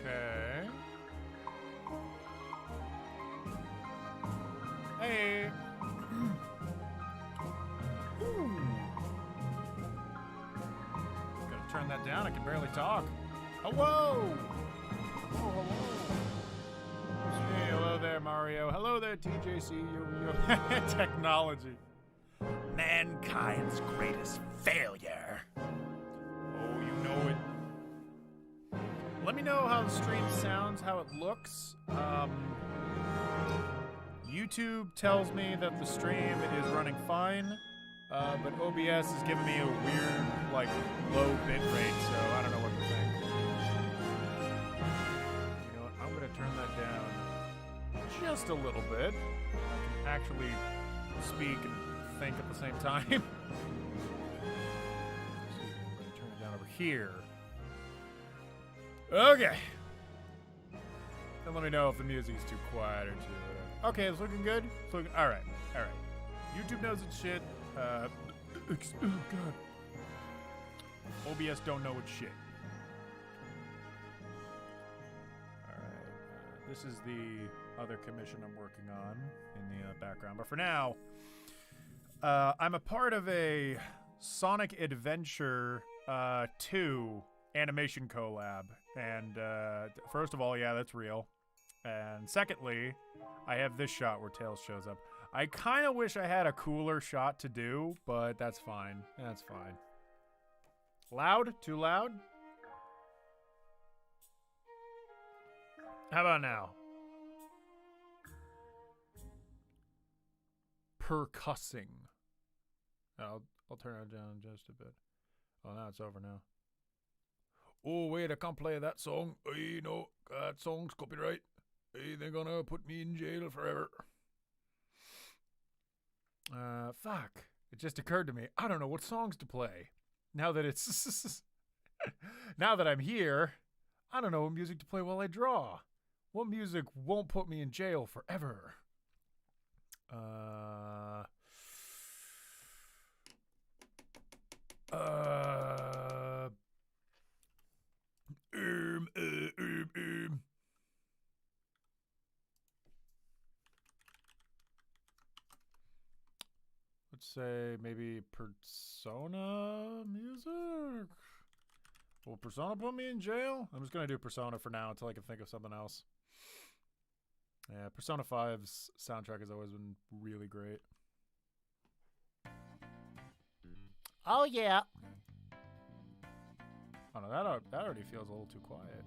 Okay. Hey. Gotta turn that down. I can barely talk. Oh, whoa! Whoa, hello. Hey, hello there, Mario. Hello there, TJC. Yo. Technology. Mankind's greatest failure. Oh, you know it. Let me know how the stream sounds, how it looks. YouTube tells me that the stream is running fine, but OBS is giving me a weird, like, low bit rate, so I don't know what to think. You know what? I'm going to turn that down just a little bit. I can actually speak and think at the same time. Let's see, I'm going to turn it down over here. Okay. And let me know if the music is too quiet or too... Okay, it's looking good. It's looking... All right. All right. YouTube knows its shit. Oh, God. OBS don't know its shit. All right. This is the other commission I'm working on in the background. But for now, I'm a part of a Sonic Adventure 2 animation collab. And first of all, yeah, that's real. And secondly, I have this shot where Tails shows up. I kind of wish I had a cooler shot to do, but that's fine. That's fine. Loud? Too loud? How about now? Percussing. I'll turn it down just a bit. Oh, now it's over now. Oh, wait, I can't play that song. You know, that song's copyright. They're gonna put me in jail forever. Fuck. It just occurred to me. I don't know what songs to play. Now that it's... now that I'm here, I don't know what music to play while I draw. What music won't put me in jail forever? Let's say maybe Persona music. Will Persona put me in jail? I'm just gonna do Persona for now until I can think of something else. Yeah, Persona 5's soundtrack has always been really great. Oh, yeah. Oh no, that already feels a little too quiet.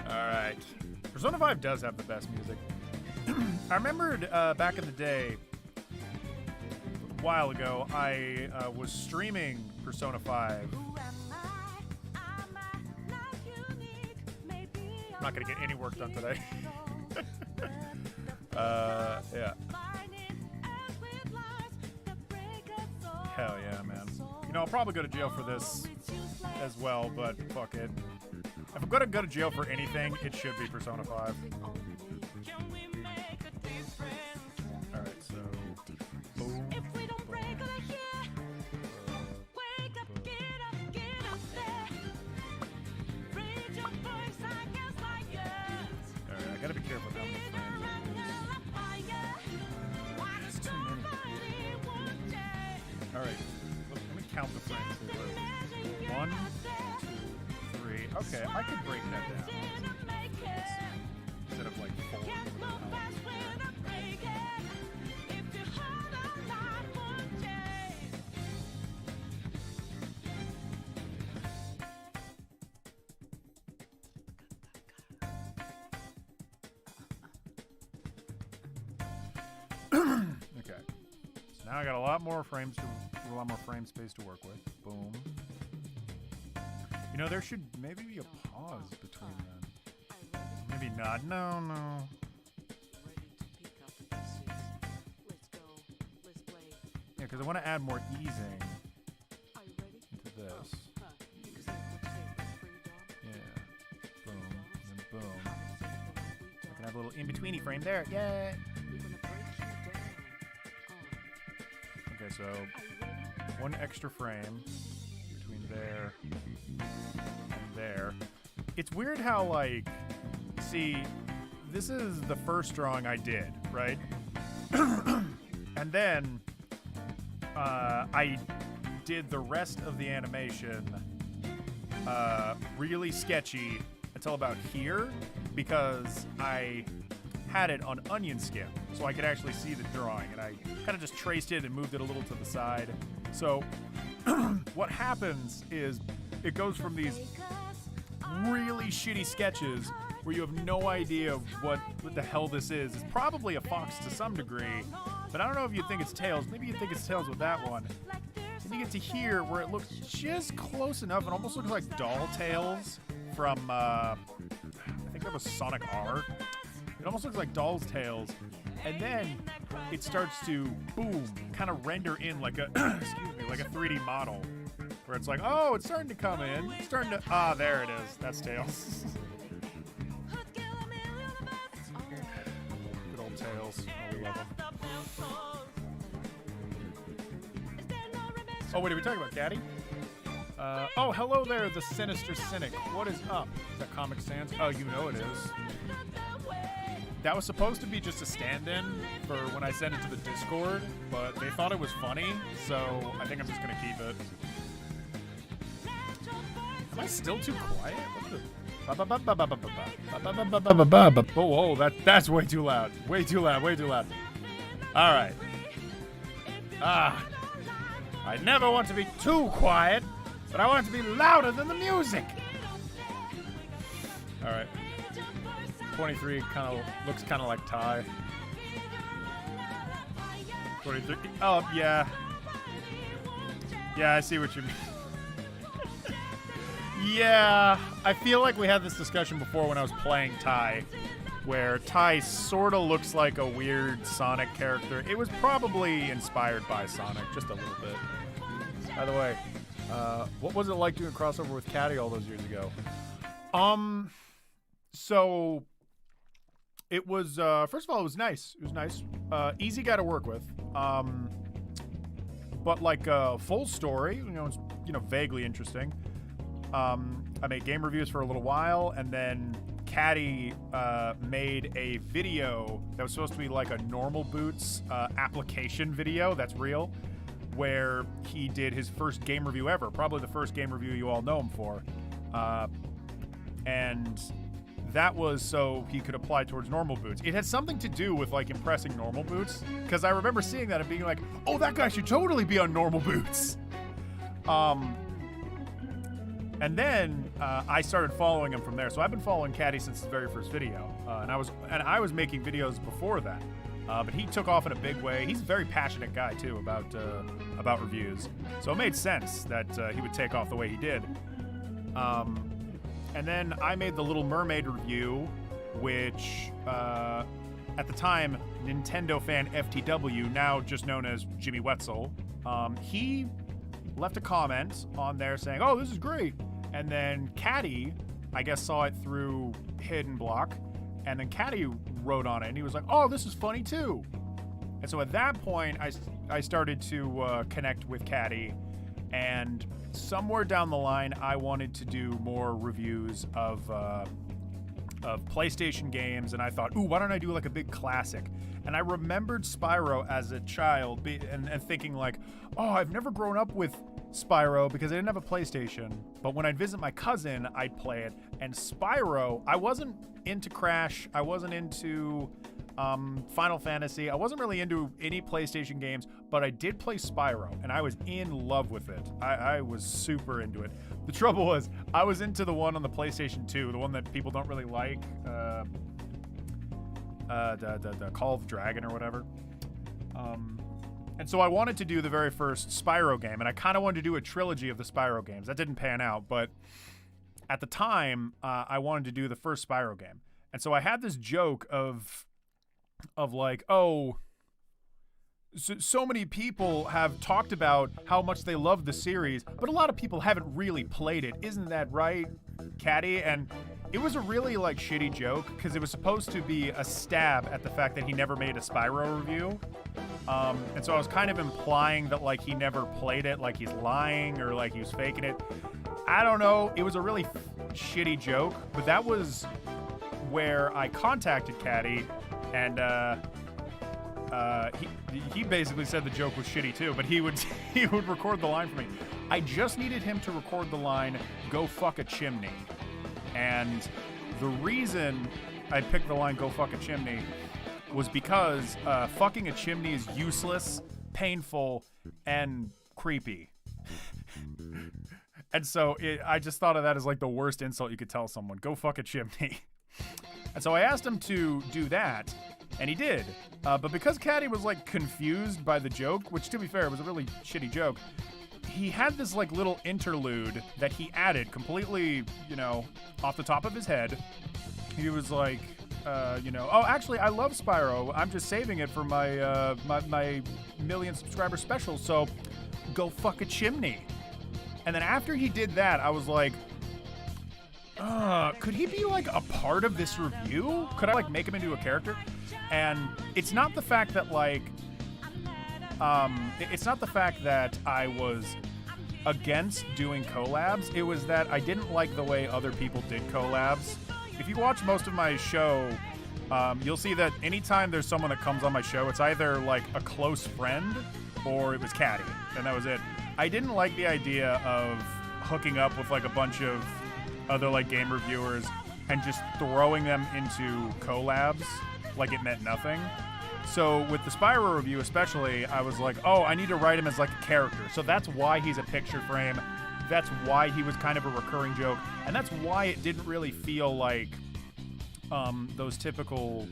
Alright. Persona 5 does have the best music. I remembered back in the day, a while ago, I was streaming Persona 5. I'm not going to get any work done today. Yeah. Hell yeah, man. You know, I'll probably go to jail for this as well, but fuck it. If I'm going to go to jail for anything, it should be Persona 5. Alright, so... Boom. Alright, I gotta be careful how many frames I use. It's too many. Alright, let me count the frames here. 1, 2, 3. Okay, I could break that down. Instead of like 4. Okay. So now I got a lot more frame space to work with. Boom. You know, there should maybe be a pause between them. Maybe not. No. Yeah, because I want to add more easing into this. Yeah. Boom. And then boom. I can have a little in-betweeny frame there. Yay! Okay, so one extra frame between there and there. It's weird how, like, see, this is the first drawing I did, right? And then I did the rest of the animation really sketchy until about here because I had it on onion skin so I could actually see the drawing, and I kind of just traced it and moved it a little to the side. So what happens is it goes from these really shitty sketches where you have no idea what the hell this is. It's probably a fox to some degree, but I don't know if you think it's Tails. Maybe you think it's Tails with that one. Then you get to here where it looks just close enough. It almost looks like Doll Tails from, I think that was Sonic R. It almost looks like Doll's Tails. And then it starts to, boom, kind of render in like a, excuse me, like a 3D model. Where it's like, oh, it's starting to come in. It's starting to, there it is. That's Tails. Good old Tails. Oh, we love him. Oh, wait, are we talking about Caddy? Oh, hello there, the Sinister Cynic. What is up? Is that Comic Sans? Oh, you know it is. That was supposed to be just a stand-in for when I sent it to the Discord, but they thought it was funny, so I think I'm just gonna keep it. Am I still too quiet? Whoa, that's way too loud. Way too loud. Alright. I never want to be too quiet, but I want it to be louder than the music. Alright. 23 looks kind of like Ty. 23. Oh, yeah. Yeah, I see what you mean. Yeah, I feel like we had this discussion before when I was playing Ty, where Ty sort of looks like a weird Sonic character. It was probably inspired by Sonic, just a little bit. By the way, what was it like doing crossover with Caddy all those years ago? So it was, first of all, it was nice. It was nice. Easy guy to work with. But like a full story, vaguely interesting. I made game reviews for a little while, and then Caddy made a video that was supposed to be like a Normal Boots application video that's real, where he did his first game review ever, probably the first game review you all know him for. And that was so he could apply towards Normal Boots. It had something to do with like impressing Normal Boots, because I remember seeing that and being like, oh, that guy should totally be on Normal Boots. And then I started following him from there. So I've been following Caddy since his very first video, and I was making videos before that. But he took off in a big way. He's a very passionate guy too about reviews, so it made sense that he would take off the way he did. And then I made the Little Mermaid review, which at the time Nintendo fan FTW, now just known as Jimmy Wetzel, he left a comment on there saying, "Oh, this is great." And then Caddy, I guess, saw it through Hidden Block, and then Caddy wrote on it, and he was like, "Oh, this is funny too." And so at that point, I started to connect with Caddy, and somewhere down the line, I wanted to do more reviews of PlayStation games, and I thought, ooh, why don't I do like a big classic? And I remembered Spyro as a child and thinking like, oh, I've never grown up with Spyro because I didn't have a PlayStation, but when I'd visit my cousin, I'd play it. And Spyro, I wasn't into Crash, I wasn't into Final Fantasy, I wasn't really into any PlayStation games, but I did play Spyro, and I was in love with it. I was super into it. The trouble was, I was into the one on the PlayStation 2, the one that people don't really like, the Call of Dragon or whatever. And so I wanted to do the very first Spyro game, and I kind of wanted to do a trilogy of the Spyro games. That didn't pan out, but at the time, I wanted to do the first Spyro game. And so I had this joke of like, oh, so many people have talked about how much they love the series, but a lot of people haven't really played it. Isn't that right, Caddy? And it was a really like shitty joke because it was supposed to be a stab at the fact that he never made a Spyro review. And so I was kind of implying that like he never played it, like he's lying or like he was faking it. I don't know. It was a really shitty joke, but that was where I contacted Caddy, and he basically said the joke was shitty too, but he would record the line for me. I just needed him to record the line, "Go fuck a chimney." And the reason I picked the line, "Go fuck a chimney," was because fucking a chimney is useless, painful, and creepy. And so I just thought of that as like the worst insult you could tell someone. Go fuck a chimney. And so I asked him to do that, and he did. But because Caddy was like confused by the joke, which to be fair was a really shitty joke, he had this like little interlude that he added completely, off the top of his head. He was like, oh, actually, I love Spyro. I'm just saving it for my my million subscriber special. So go fuck a chimney. And then after he did that, I was like, could he be like a part of this review? Could I like make him into a character? And it's not the fact that like, it's not the fact that I was against doing collabs. It was that I didn't like the way other people did collabs. If you watch most of my show, you'll see that anytime there's someone that comes on my show, it's either like a close friend or it was Caddy, and that was it. I didn't like the idea of hooking up with like a bunch of other like game reviewers and just throwing them into collabs like it meant nothing. So with the Spyro review especially, I was like, oh, I need to write him as like a character. So that's why he's a picture frame. That's why he was kind of a recurring joke. And that's why it didn't really feel like those typical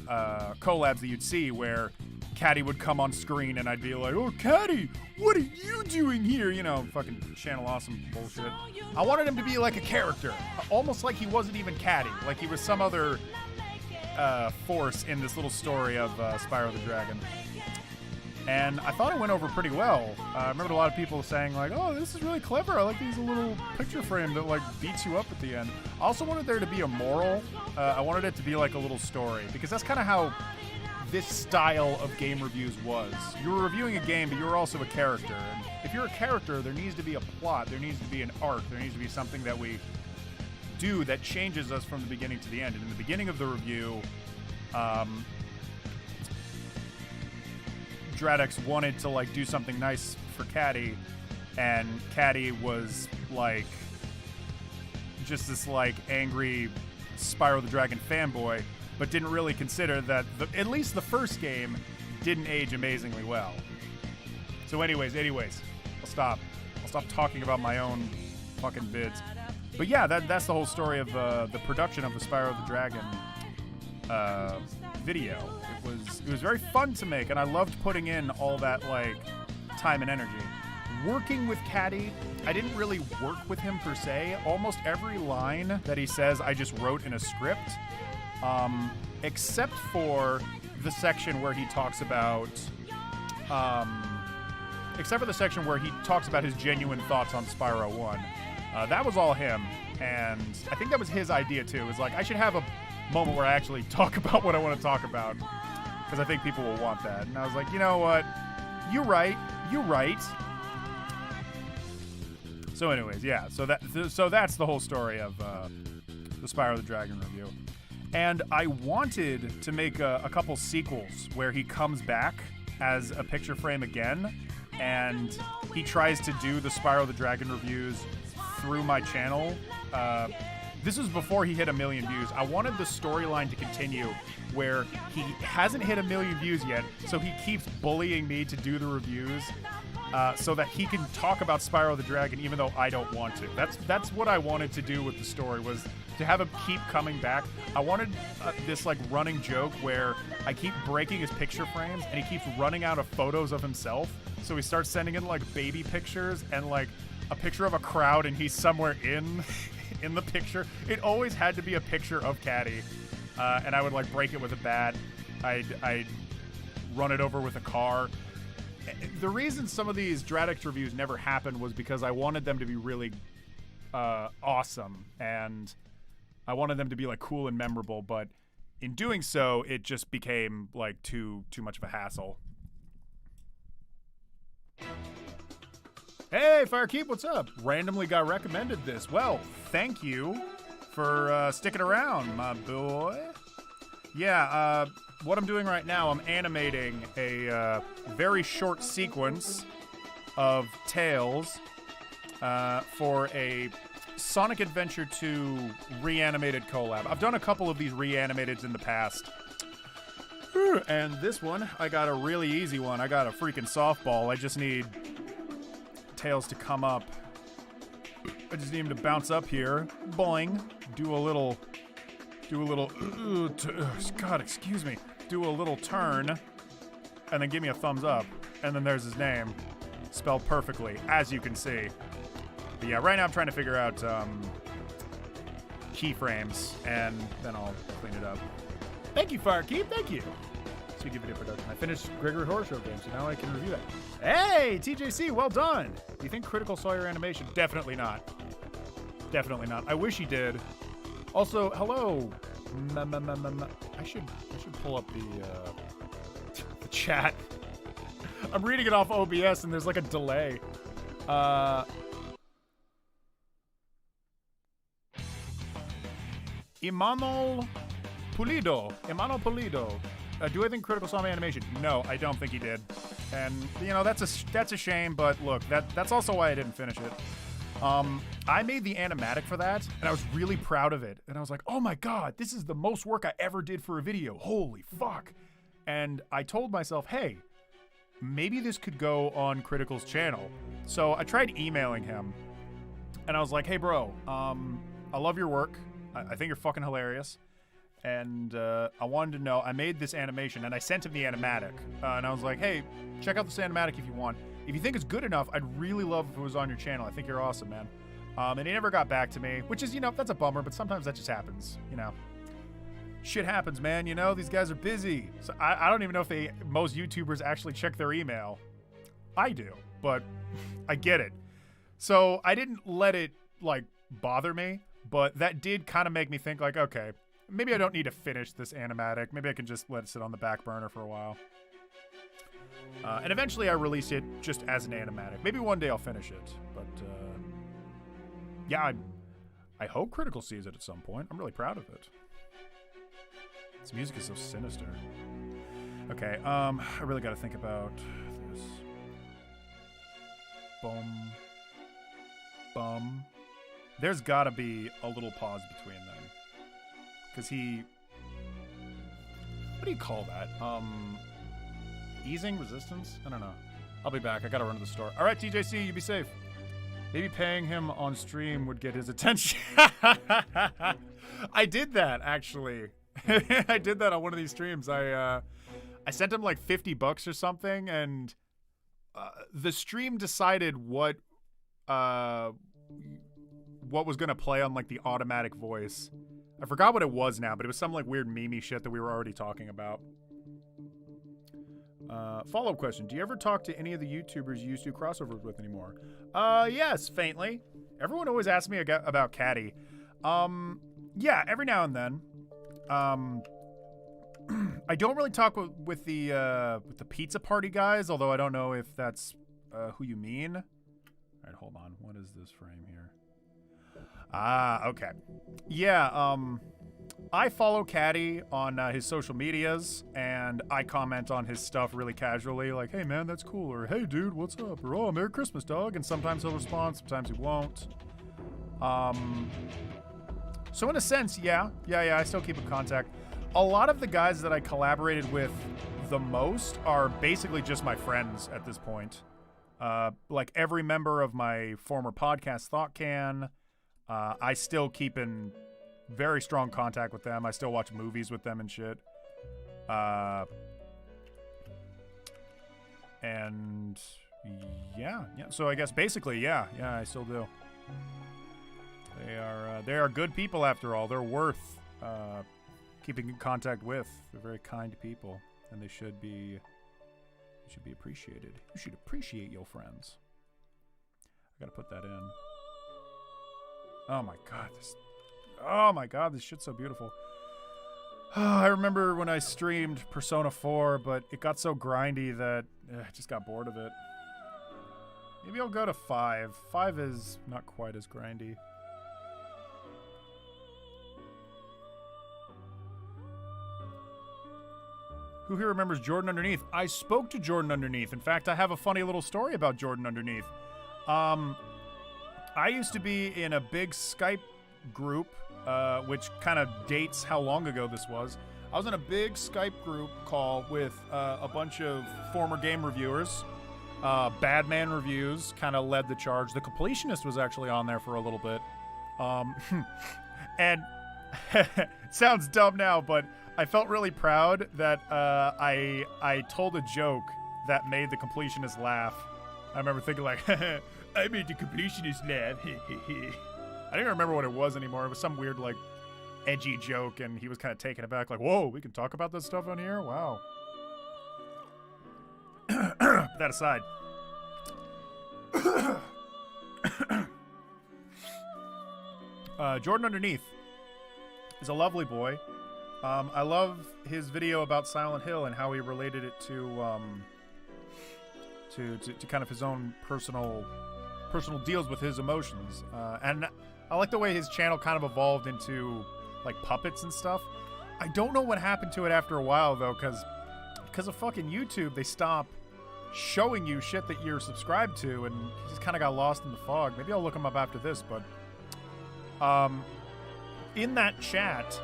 collabs that you'd see where Caddy would come on screen and I'd be like, oh, Caddy, what are you doing here? Fucking Channel Awesome bullshit. I wanted him to be like a character, almost like he wasn't even Caddy, like he was some other force in this little story of Spyro the Dragon. And I thought it went over pretty well. I remember a lot of people saying like, oh, this is really clever. I like these little picture frame that like beats you up at the end. I also wanted there to be a moral. I wanted it to be like a little story because that's kind of how this style of game reviews was. You were reviewing a game, but you were also a character. And if you're a character, there needs to be a plot, there needs to be an arc, there needs to be something that we do that changes us from the beginning to the end. And in the beginning of the review, Dradex wanted to like do something nice for Caddy, and Caddy was like just this like angry Spyro the Dragon fanboy, but didn't really consider that at least the first game didn't age amazingly well. So anyways, I'll stop talking about my own fucking vids. But yeah, that's the whole story of the production of the Spyro the Dragon video. It was very fun to make, and I loved putting in all that like time and energy. Working with Caddy, I didn't really work with him per se. Almost every line that he says I just wrote in a script, except for the section where he talks about his genuine thoughts on Spyro 1. That was all him, and I think that was his idea too. It was like, I should have a moment where I actually talk about what I want to talk about, because I think people will want that. And I was like, you know what? You're right. So anyways, yeah. So that's the whole story of the Spyro the Dragon review. And I wanted to make a couple sequels where he comes back as a picture frame again, and he tries to do the Spyro the Dragon reviews through my channel. This was before he hit 1 million views. I wanted the storyline to continue where he hasn't hit 1 million views yet, so he keeps bullying me to do the reviews so that he can talk about Spyro the Dragon even though I don't want to. That's what I wanted to do with the story, was to have him keep coming back. I wanted this like running joke where I keep breaking his picture frames and he keeps running out of photos of himself, so he starts sending in like baby pictures and like a picture of a crowd and he's somewhere in the picture. It always had to be a picture of Caddy, and I would like break it with a bat. I'd run it over with a car. The reason some of these Dradex reviews never happened was because I wanted them to be really awesome, and I wanted them to be like cool and memorable, but in doing so, it just became like too much of a hassle. Hey, Firekeep, what's up? Randomly got recommended this. Well, thank you for sticking around, my boy. Yeah, what I'm doing right now, I'm animating a very short sequence of Tails for a Sonic Adventure 2 reanimated collab. I've done a couple of these reanimateds in the past. And this one, I got a really easy one. I got a freaking softball. I just need Tails to come up. I just need him to bounce up here. Boing. Do a little, God, excuse me. Do a little turn, and then give me a thumbs up. And then there's his name, spelled perfectly, as you can see. But yeah, right now I'm trying to figure out keyframes, and then I'll clean it up. Thank you, Firekeep, thank you. Speaking of video production, I finished Gregory Horror Show game, so now I can review that. Hey, TJC, well done. Do you think Critical saw your animation? Definitely not. Definitely not. I wish he did. Also, hello. I should pull up the chat. I'm reading it off OBS and there's like a delay. Imanol Pulido. Do I think Critical saw my animation? No, I don't think he did. And you know, that's a shame, but look, that's also why I didn't finish it. I made the animatic for that, and I was really proud of it. And I was like, oh my god, this is the most work I ever did for a video. Holy fuck. And I told myself, hey, maybe this could go on Critical's channel. So I tried emailing him, and I was like, hey bro, I love your work. I think you're fucking hilarious. And I wanted to know, I made this animation, and I sent him the animatic. And I was like, hey, check out this animatic if you want. If you think it's good enough, I'd really love if it was on your channel. I think you're awesome, man. And he never got back to me, which is, you know, that's a bummer, but sometimes that just happens, you know. Shit happens, man, you know, these guys are busy. So I don't even know if most YouTubers actually check their email. I do, but I get it. So I didn't let it, like, bother me, but that did kind of make me think, like, okay, maybe I don't need to finish this animatic. Maybe I can just let it sit on the back burner for a while. And eventually I release it just as an animatic. Maybe one day I'll finish it. But, yeah, I hope Critical sees it at some point. I'm really proud of it. This music is so sinister. Okay, I really got to think about this. Bum. Bum. There's got to be a little pause between them. Because he... What do you call that? Easing resistance? I don't know. I'll be back. I gotta run to the store. All right, TJC, you be safe. Maybe paying him on stream would get his attention. I did that, actually. I did that on one of these streams. I sent him like $50 or something, and the stream decided what was gonna play on like the automatic voice. I forgot what it was now, but it was some like weird meme shit that we were already talking about. Follow-up question. Do you ever talk to any of the YouTubers you used to do crossovers with anymore? Yes, faintly. Everyone always asks me about Caddy. Yeah, every now and then. I don't really talk with the pizza party guys, although I don't know if that's who you mean. All right, hold on. What is this frame here? Ah, okay. Yeah, I follow Caddy on his social medias, and I comment on his stuff really casually, like, hey man, that's cool, or hey dude, what's up, or oh, Merry Christmas, dog, and sometimes he'll respond, sometimes he won't. So in a sense, yeah, I still keep in contact. A lot of the guys that I collaborated with the most are basically just my friends at this point. Like every member of my former podcast, ThoughtCan, I still keep in very strong contact with them. I still watch movies with them and shit. And yeah. So I guess basically, yeah, I still do. They are good people after all. They're worth keeping in contact with. They're very kind people, and they should be appreciated. You should appreciate your friends. I gotta put that in. Oh my god, this shit's so beautiful. I remember when I streamed Persona 4, but it got so grindy that I just got bored of it. Maybe I'll go to 5. 5 is not quite as grindy. Who here remembers Jordan Underneath? I spoke to Jordan Underneath. In fact, I have a funny little story about Jordan Underneath. I used to be in a big Skype group, which kind of dates how long ago this was. I was in a big Skype group call with a bunch of former game reviewers. Badman Reviews kind of led the charge. The Completionist was actually on there for a little bit. And it sounds dumb now, but I felt really proud that I told a joke that made the Completionist laugh. I remember thinking like, I made the Completionist laugh. I didn't remember what it was anymore. It was some weird, like, edgy joke, and he was kind of taken aback, like, whoa, we can talk about this stuff on here? Wow. That aside. Jordan Underneath is a lovely boy. I love his video about Silent Hill and how he related it to kind of his own personal deals with his emotions. And I like the way his channel kind of evolved into like puppets and stuff. I don't know what happened to it after a while though, because of fucking YouTube, they stop showing you shit that you're subscribed to, and he just kind of got lost in the fog. Maybe I'll look him up after this, but in that chat,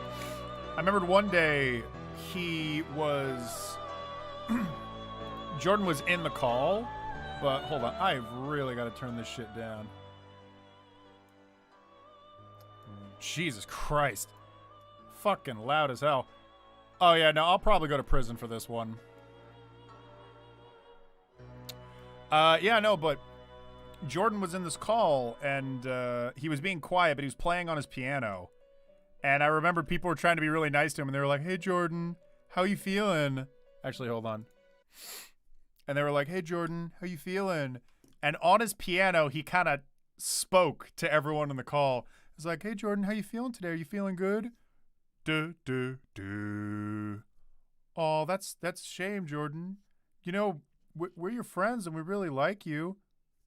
I remembered one day he was Jordan was in the call, but hold on, I've really got to turn this shit down. Jesus Christ. Fucking loud as hell. Oh yeah, no, I'll probably go to prison for this one. Yeah, no, but Jordan was in this call, and he was being quiet, but he was playing on his piano. And I remember people were trying to be really nice to him, and they were like, hey, Jordan, how you feeling? Actually, hold on. And they were like, hey, Jordan, how you feeling? And on his piano, he kind of spoke to everyone in the call. He was like, hey, Jordan, how you feeling today? Are you feeling good? Do do do. Oh, that's a shame, Jordan. You know, we're your friends and we really like you.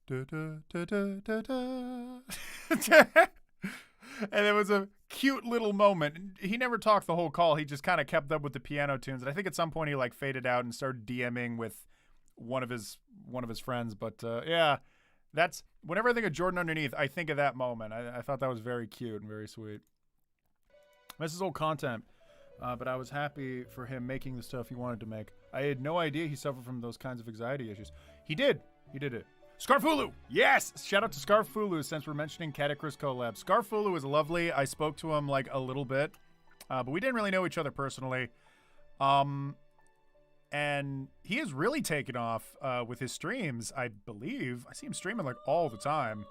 Da, da, da, da, da, da. And it was a cute little moment. He never talked the whole call. He just kind of kept up with the piano tunes. And I think at some point he like faded out and started DMing with one of his friends. But yeah, that's whenever I think of Jordan Underneath, I think of that moment. I thought that was very cute and very sweet. This is old content, but I was happy for him making the stuff he wanted to make. I had no idea he suffered from those kinds of anxiety issues. He did. He did it. Scarfulu! Yes! Shout out to Scarfulu since we're mentioning Catacrys collab. Scarfulu is lovely. I spoke to him like a little bit, but we didn't really know each other personally. And he has really taken off with his streams, I believe. I see him streaming like all the time.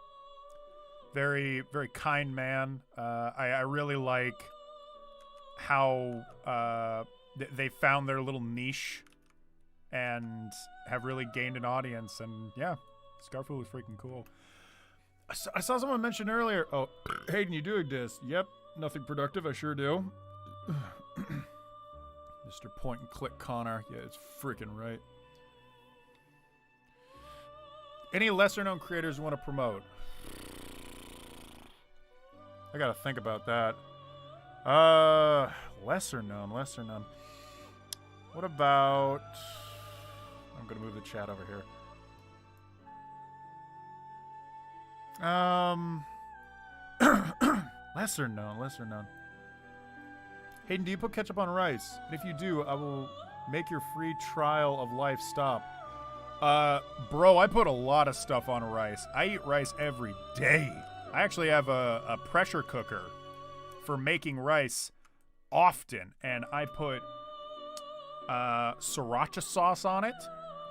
Very, very kind man. I really like how they found their little niche and have really gained an audience. And yeah, Scarful is freaking cool. I saw someone mention earlier, oh, Hayden, you do exist. Yep, nothing productive, I sure do. Mr. Point and Click Connor. Yeah, it's freaking right. Any lesser known creators you want to promote? I gotta think about that. Lesser known. What about... I'm gonna move the chat over here. Lesser known. Hayden, do you put ketchup on rice? And if you do, I will make your free trial of life stop. Bro, I put a lot of stuff on rice. I eat rice every day. I actually have a pressure cooker for making rice often, and I put sriracha sauce on it.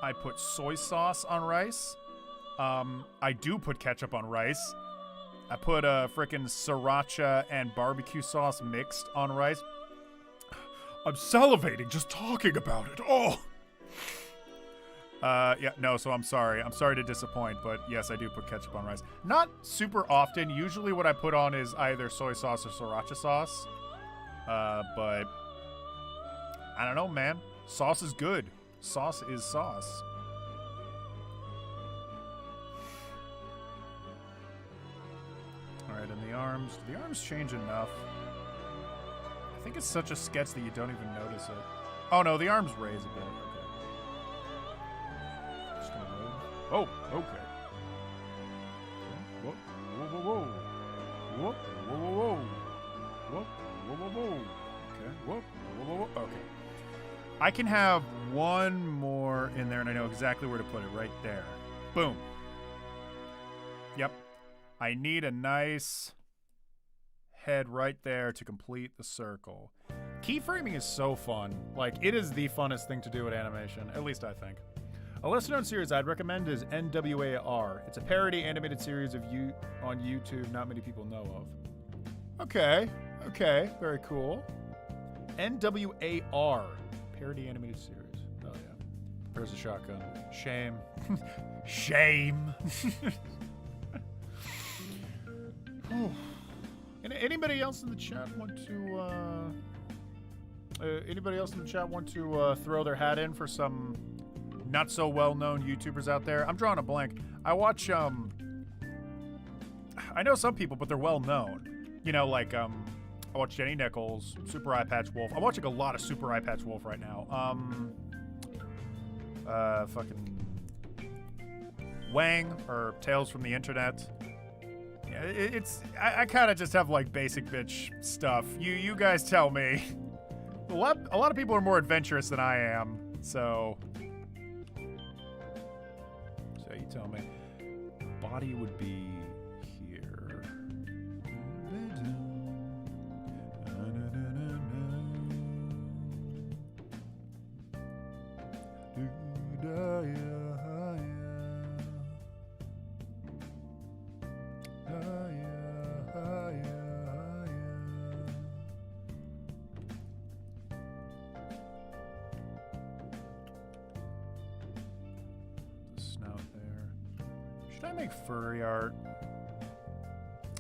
I put soy sauce on rice. I do put ketchup on rice. I put frickin' sriracha and barbecue sauce mixed on rice. I'm salivating just talking about it. Oh. Yeah, no, so I'm sorry. I'm sorry to disappoint, but yes, I do put ketchup on rice. Not super often. Usually what I put on is either soy sauce or sriracha sauce. But I don't know, man. Sauce is good. Sauce is sauce. All right, and the arms. Do the arms change enough? I think it's such a sketch that you don't even notice it. Oh, no, the arms raise a bit. Okay. Just gonna move. Oh, okay. Whoa, whoa, whoa, whoa. Whoa, whoa, whoa, whoa. Whoa, whoa, whoa, whoa. Okay, whoa, whoa, whoa, whoa. Okay. I can have one more in there, and I know exactly where to put it. Right there. Boom. Yep. I need a nice head right there to complete the circle. Keyframing is so fun. Like, it is the funnest thing to do with animation. At least I think. A lesser-known series I'd recommend is NWAR. It's a parody animated series on YouTube not many people know of. Okay. Okay. Very cool. NWAR. Parody animated series. Oh, yeah. There's a shotgun. Shame. Shame. Anybody else in the chat want to throw their hat in for some not so well-known YouTubers out there? I'm drawing a blank. I watch I know some people, but they're well-known. You know, like I watch Jenny Nichols, Super Eye Patch Wolf. I'm watching a lot of Super Eye Patch Wolf right now. Fucking Wang or Tales from the Internet. Yeah, I kind of just have like basic bitch stuff. You guys tell me. A lot of people are more adventurous than I am, so you tell me. Body would be here. Should I make furry art?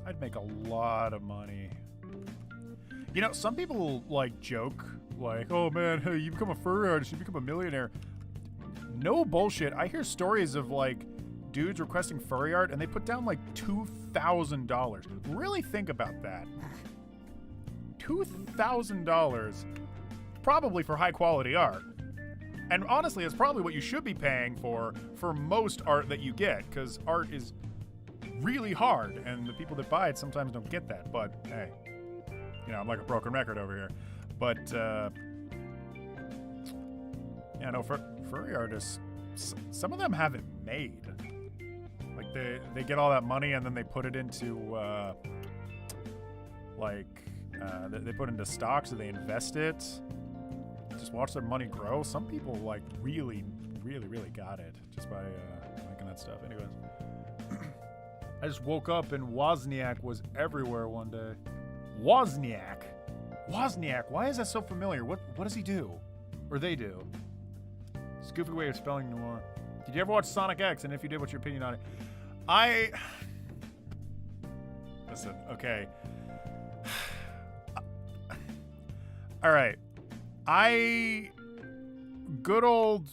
I'd make a lot of money. You know, some people like joke like, "Oh man, hey, you become a furry artist, you become a millionaire." No bullshit. I hear stories of like dudes requesting furry art and they put down like $2,000. Really think about that. $2,000 probably for high quality art. And honestly, it's probably what you should be paying for most art that you get, because art is really hard, and the people that buy it sometimes don't get that. But hey, you know, I'm like a broken record over here. But yeah, no, furry artists, some of them have it made. Like they get all that money and then they put it into they put into stocks, or they invest it. Just watch their money grow. Some people like really got it just by making that stuff. Anyways, I just woke up and Wozniak was everywhere one day. Wozniak. Why is that so familiar? What does he do? Or they do? It's a goofy way of spelling noir. Did you ever watch Sonic X? And if you did, what's your opinion on it? Listen, okay. All right. Good old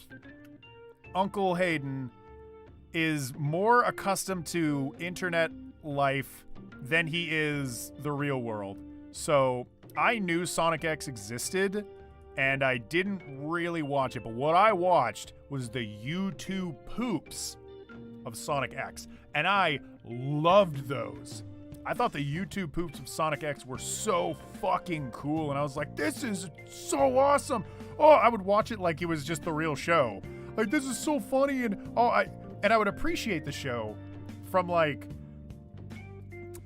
Uncle Hayden is more accustomed to internet life than he is the real world. So I knew Sonic X existed, and I didn't really watch it. But what I watched was the YouTube poops of Sonic X, and I loved those. I thought the YouTube poops of Sonic X were so fucking cool, and I was like, this is so awesome. Oh, I would watch it like it was just the real show. Like, this is so funny, and I would appreciate the show from like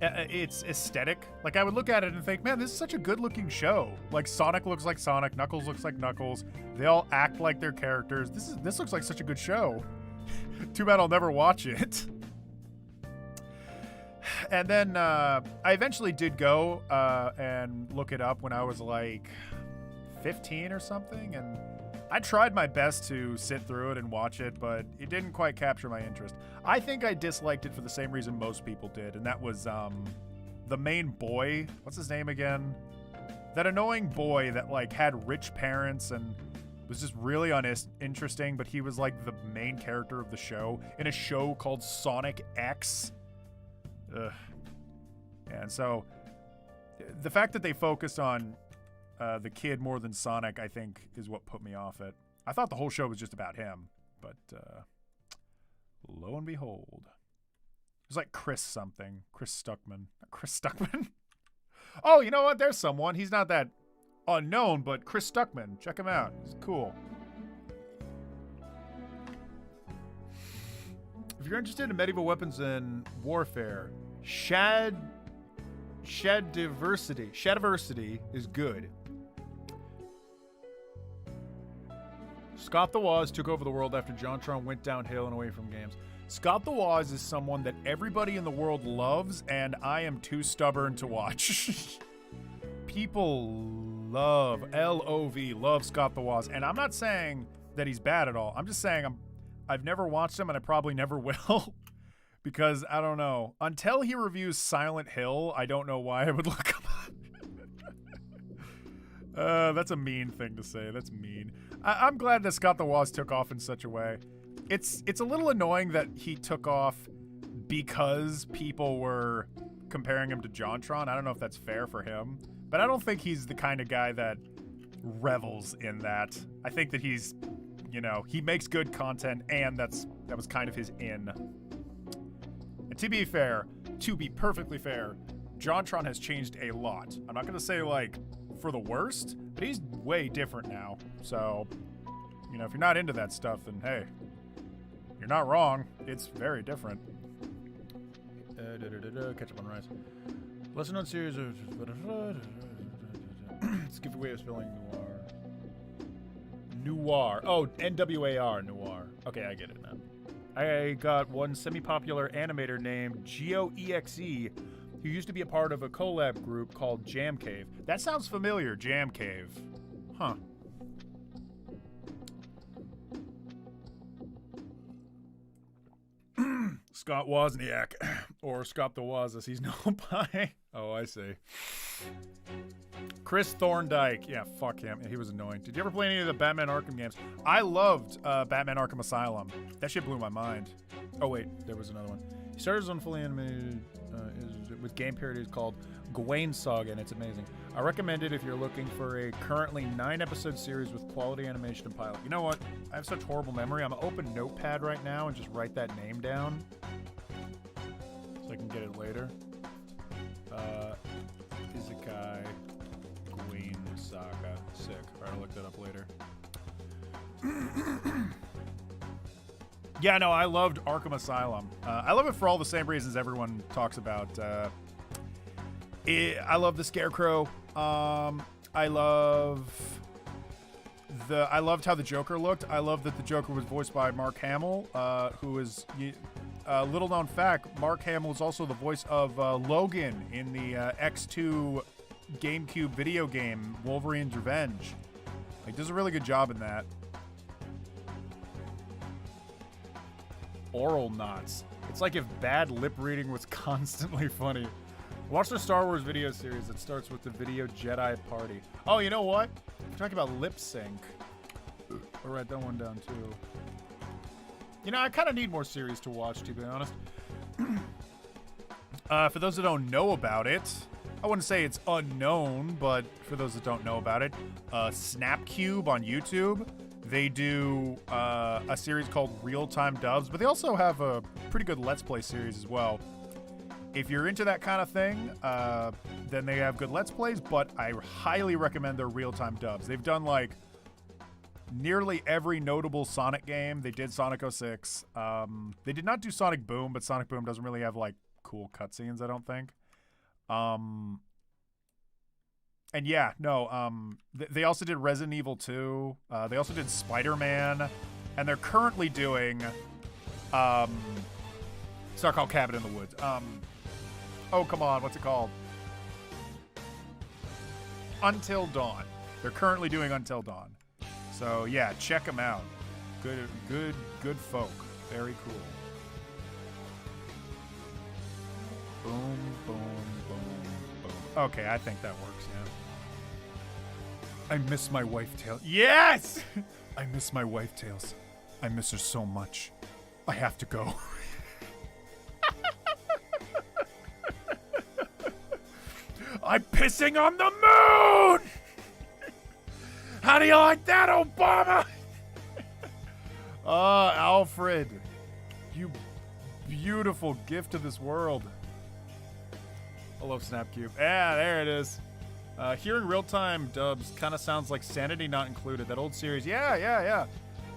its aesthetic. Like, I would look at it and think, man, this is such a good looking show. Like, Sonic looks like Sonic, Knuckles looks like Knuckles. They all act like their characters. This looks like such a good show. Too bad I'll never watch it. And then I eventually did go and look it up when I was like 15 or something, and I tried my best to sit through it and watch it, but it didn't quite capture my interest. I think I disliked it for the same reason most people did, and that was the main boy. What's his name again? That annoying boy that like had rich parents and was just really uninteresting, but he was like the main character of the show in a show called Sonic X. Ugh. And so the fact that they focused on the kid more than Sonic, I think, is what put me off it. I thought the whole show was just about him, but lo and behold, it was like Chris something. Chris Stuckman. Chris Stuckman? Oh, you know what? There's someone. He's not that unknown, but Chris Stuckman. Check him out. He's cool. If you're interested in medieval weapons and warfare, Shadiversity is good. Scott the Woz took over the world after JonTron went downhill and away from games. Scott the Woz is someone that everybody in the world loves, and I am too stubborn to watch. People love Scott the Woz, and I'm not saying that he's bad at all. I'm just saying I've never watched him, and I probably never will. Because, I don't know. Until he reviews Silent Hill, I don't know why I would look him up. That's a mean thing to say. That's mean. I'm glad that Scott the Woz took off in such a way. It's a little annoying that he took off because people were comparing him to JonTron. I don't know if that's fair for him. But I don't think he's the kind of guy that revels in that. I think that he's, you know, he makes good content, and that was kind of his in. And to be perfectly fair, JonTron has changed a lot. I'm not going to say, like, for the worst, but he's way different now. So, you know, if you're not into that stuff, then, hey, you're not wrong. It's very different. Catch up on rice. Lesson on series of... Skip away of spelling noir. Oh, N-W-A-R, noir. Okay, I get it now. I got one semi-popular animator named GeoEXE who used to be a part of a collab group called Jam Cave. That sounds familiar, Jam Cave. Huh. Scott Wozniak, or Scott the Woz as he's known by. Oh, I see. Chris Thorndike. Yeah, fuck him. He was annoying. Did you ever play any of the Batman Arkham games? I loved Batman Arkham Asylum. That shit blew my mind. Oh, wait. There was another one. He started his own fully animated with game parodies called Gawain Saga, and it's amazing. I recommend it if you're looking for a currently 9-episode series with quality animation and pilot. You know what? I have such horrible memory. I'm going to open Notepad right now and just write that name down so I can get it later. Isekai Gawain Saga. Sick. Alright, I'll look that up later. Yeah, no, I loved Arkham Asylum. I love it for all the same reasons everyone talks about. I love the Scarecrow. I loved how the Joker looked. I love that the Joker was voiced by Mark Hamill, who is little known fact. Mark Hamill is also the voice of Logan in the X2 GameCube video game Wolverine's Revenge. Like, does a really good job in that. Oral knots. It's like if bad lip reading was constantly funny. Watch the Star Wars video series that starts with the Video Jedi Party. Oh, you know what? We're talking about lip sync. I'll write that one down too. You know, I kind of need more series to watch, to be honest. For those that don't know about it, I wouldn't say it's unknown, but for those that don't know about it, Snapcube on YouTube, they do a series called Real Time Dubs, but they also have a pretty good Let's Play series as well. If you're into that kind of thing, then they have good Let's Plays, but I highly recommend their real-time dubs. They've done, like, nearly every notable Sonic game. They did Sonic 06. They did not do Sonic Boom, but Sonic Boom doesn't really have, like, cool cutscenes, I don't think. And yeah, no, they also did Resident Evil 2. They also did Spider-Man. And they're currently doing, it's not called Cabin in the Woods. Oh, come on. What's it called? Until Dawn. They're currently doing Until Dawn. So, yeah, check them out. Good folk. Very cool. Boom, boom, boom, boom. Okay, I think that works, yeah. I miss my wife, Tails. Yes! I miss my wife, Tails. I miss her so much. I have to go. I'm pissing on the moon! How do you like that, Obama? Alfred. You beautiful gift to this world. I love Snapcube. Yeah, there it is. Hearing real-time dubs kind of sounds like Sanity Not Included, that old series. Yeah.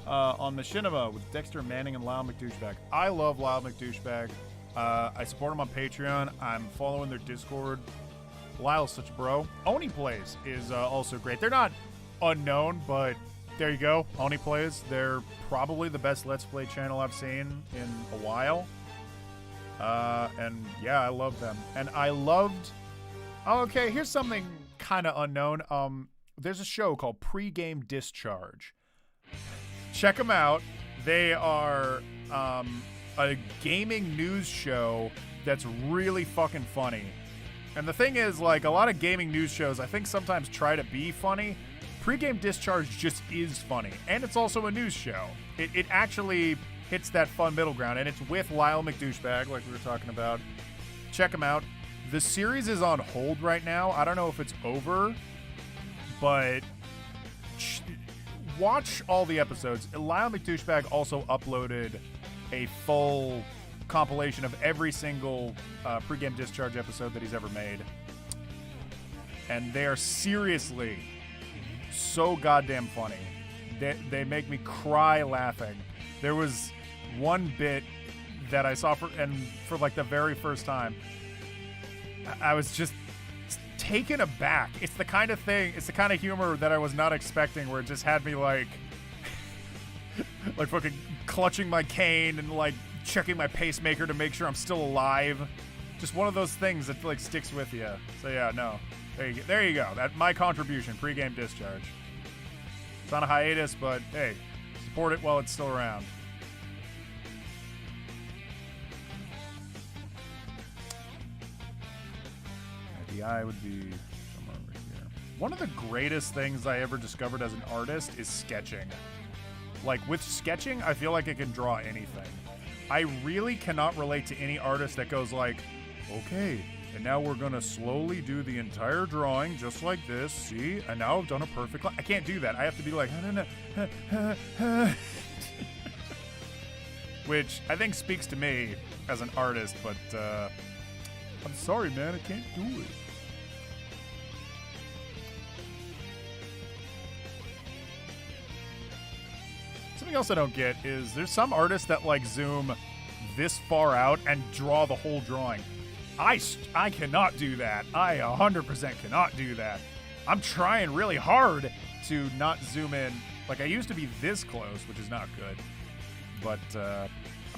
On Machinima with Dexter Manning and Lyle McDouchebag. I love Lyle McDouchebag. I support him on Patreon. I'm following their Discord. Lyle's such a bro. Oni Plays is also great. They're not unknown, but there you go. Oni Plays. They're probably the best Let's Play channel I've seen in a while. And yeah, I love them. And I loved... Oh, okay, here's something kind of unknown. There's a show called Pre-Game Discharge. Check them out. They are a gaming news show that's really fucking funny. And the thing is, like, a lot of gaming news shows, I think sometimes try to be funny. Pre-Game Discharge just is funny. And it's also a news show. It actually hits that fun middle ground. And it's with Lyle McDouchebag, like we were talking about. Check them out. The series is on hold right now. I don't know if it's over, but watch all the episodes. Lyle McDouchebag also uploaded a full compilation of every single Pre-Game Discharge episode that he's ever made. And they are seriously so goddamn funny. They make me cry laughing. There was one bit that I saw for like the very first time. I was just taken aback. It's the kind of humor that I was not expecting, where it just had me like fucking clutching my cane and like checking my pacemaker to make sure I'm still alive. Just one of those things that like sticks with you. So yeah, no. There you go. That's my contribution, Pre-Game Discharge. It's on a hiatus, but hey, support it while it's still around. The eye would be somewhere over here. One of the greatest things I ever discovered as an artist is sketching. Like, with sketching, I feel like I can draw anything. I really cannot relate to any artist that goes like, okay, and now we're gonna slowly do the entire drawing just like this, see? And now I've done a perfect line. I can't do that. I have to be like, which I think speaks to me as an artist, but I'm sorry, man, I can't do it. Something else I don't get is there's some artists that like zoom this far out and draw the whole drawing. I cannot do that. I 100% cannot do that. I'm trying really hard to not zoom in. Like, I used to be this close, which is not good. But I'm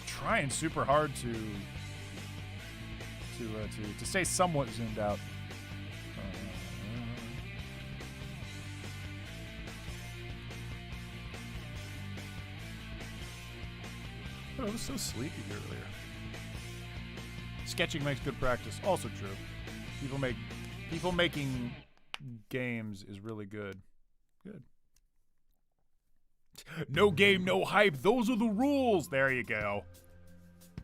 trying super hard to stay somewhat zoomed out. Oh, it was so sleepy here earlier. Sketching makes good practice. Also true. People making games is really good. Good. No game, no hype. Those are the rules. There you go.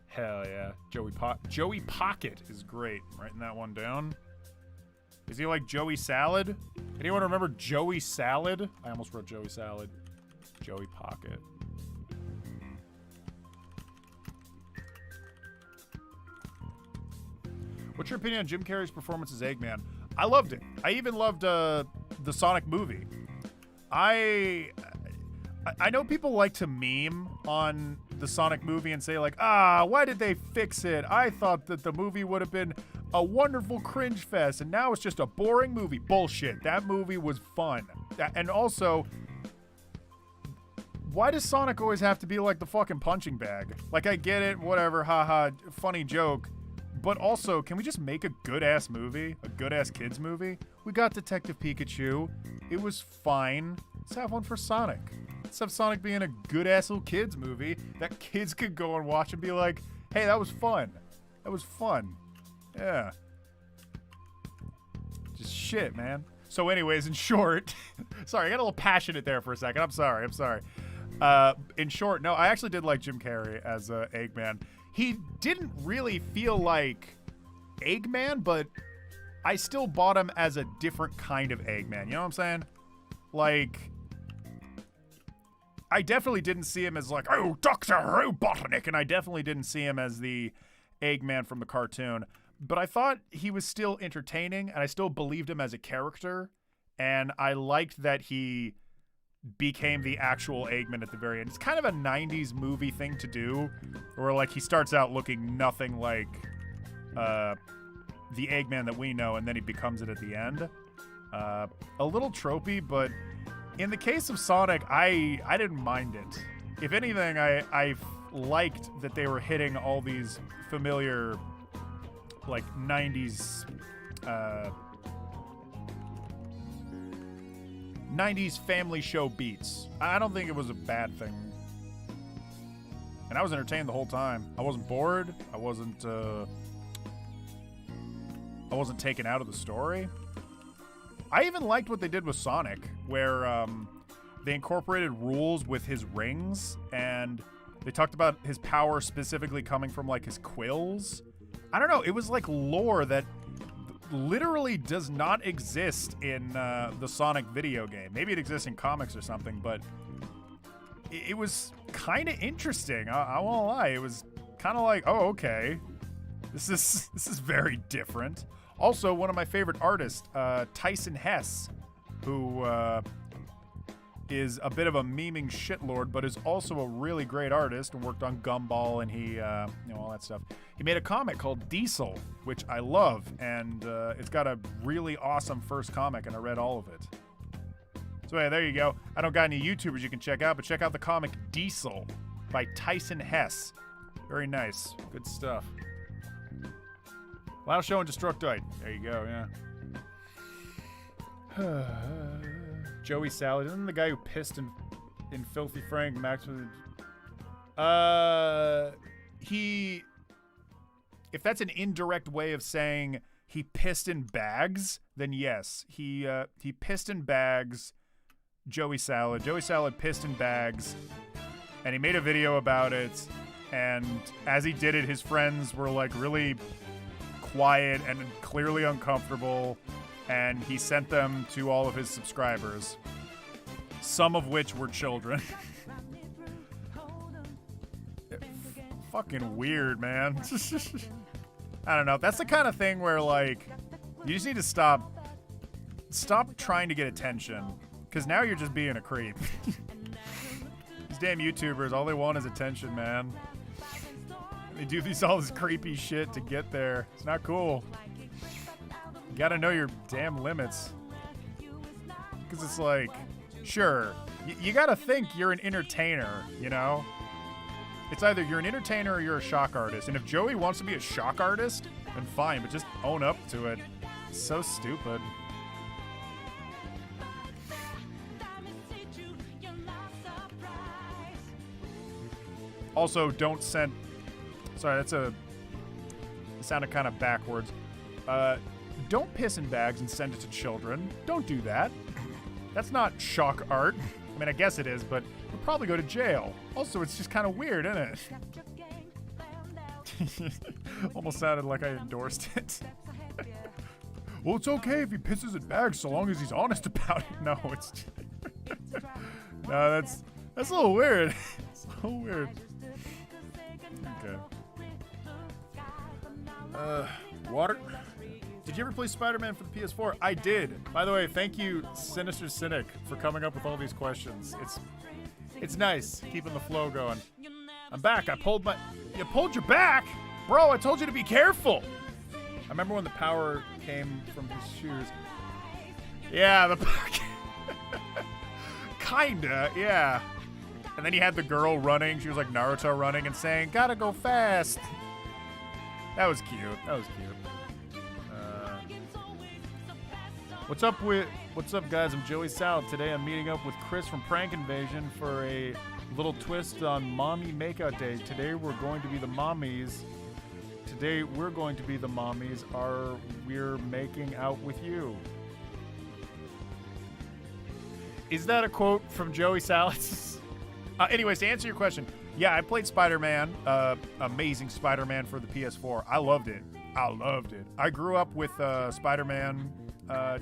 Hell yeah. Joey Pocket is great. I'm writing that one down. Is he like Joey Salad? Anyone remember Joey Salad? I almost wrote Joey Salad. Joey Pocket. What's your opinion on Jim Carrey's performance as Eggman? I loved it. I even loved the Sonic movie. I know people like to meme on the Sonic movie and say like, why did they fix it? I thought that the movie would have been a wonderful cringe fest, and now it's just a boring movie. Bullshit. That movie was fun. And also, why does Sonic always have to be like the fucking punching bag? Like, I get it, whatever, haha, funny joke. But also, can we just make a good-ass movie? A good-ass kids movie? We got Detective Pikachu. It was fine. Let's have one for Sonic. Let's have Sonic being a good-ass little kids movie that kids could go and watch and be like, hey, that was fun. That was fun. Yeah. Just shit, man. So anyways, in short... sorry, I got a little passionate there for a second. I'm sorry. In short, no, I actually did like Jim Carrey as Eggman. He didn't really feel like Eggman, but I still bought him as a different kind of Eggman. You know what I'm saying? Like, I definitely didn't see him as like, oh, Dr. Robotnik, and I definitely didn't see him as the Eggman from the cartoon. But I thought he was still entertaining, and I still believed him as a character, and I liked that he became the actual Eggman at the very end. It's kind of a 90s movie thing to do, where like he starts out looking nothing like the Eggman that we know, and then he becomes it at the end. A little tropey, but in the case of Sonic, I didn't mind it. If anything, I liked that they were hitting all these familiar like 90s 90s family show beats. I don't think it was a bad thing. And I was entertained the whole time. I wasn't bored. I wasn't taken out of the story. I even liked what they did with Sonic, where they incorporated rules with his rings, and they talked about his power specifically coming from like his quills. I don't know. It was like lore that literally does not exist in the Sonic video game. Maybe it exists in comics or something, but it was kind of interesting. I won't lie. It was kind of like, oh, okay. This is very different. Also, one of my favorite artists, Tyson Hess, who is a bit of a memeing shitlord, but is also a really great artist and worked on Gumball and he, all that stuff. He made a comic called Diesel, which I love, and it's got a really awesome first comic, and I read all of it. So yeah, there you go. I don't got any YouTubers you can check out, but check out the comic Diesel by Tyson Hess. Very nice. Good stuff. Loud Show and Destructoid. There you go, yeah. Joey Salad. Isn't the guy who pissed in Filthy Frank Max? If that's an indirect way of saying he pissed in bags, then yes, he pissed in bags. Joey Salad pissed in bags, and he made a video about it. And as he did it, his friends were like really quiet and clearly uncomfortable, and he sent them to all of his subscribers, some of which were children. Fucking weird, man. I don't know. That's the kind of thing where, like, you just need to stop trying to get attention, because now you're just being a creep. These damn YouTubers, all they want is attention, man. They do all this creepy shit to get there. It's not cool. You gotta know your damn limits. Because it's like, sure, you gotta think you're an entertainer, you know? It's either you're an entertainer or you're a shock artist. And if Joey wants to be a shock artist, then fine, but just own up to it. It's so stupid. Also, don't send... Sorry, it sounded kind of backwards. Don't piss in bags and send it to children. Don't do that. That's not shock art. I mean, I guess it is, but you'll probably go to jail. Also, it's just kind of weird, isn't it? Almost sounded like I endorsed it. Well, it's okay if he pisses in bags so long as he's honest about it. No, it's... No, that's a little weird. It's a little weird. Okay. Water... Did you ever play Spider-Man for the PS4? I did. By the way, thank you, Sinister Cynic, for coming up with all these questions. It's nice keeping the flow going. I'm back. You pulled your back? Bro, I told you to be careful. I remember when the power came from his shoes. Yeah, kinda, yeah. And then he had the girl running. She was like Naruto running and saying, "Gotta go fast." That was cute. What's up, guys? I'm Joey Salad. Today I'm meeting up with Chris from Prank Invasion for a little twist on Mommy Makeout Day. Today we're going to be the mommies. We're making out with you. Is that a quote from Joey Salad? Anyways, to answer your question, yeah, I played Spider-Man, Amazing Spider-Man for the PS4. I loved it. I grew up with Spider-Man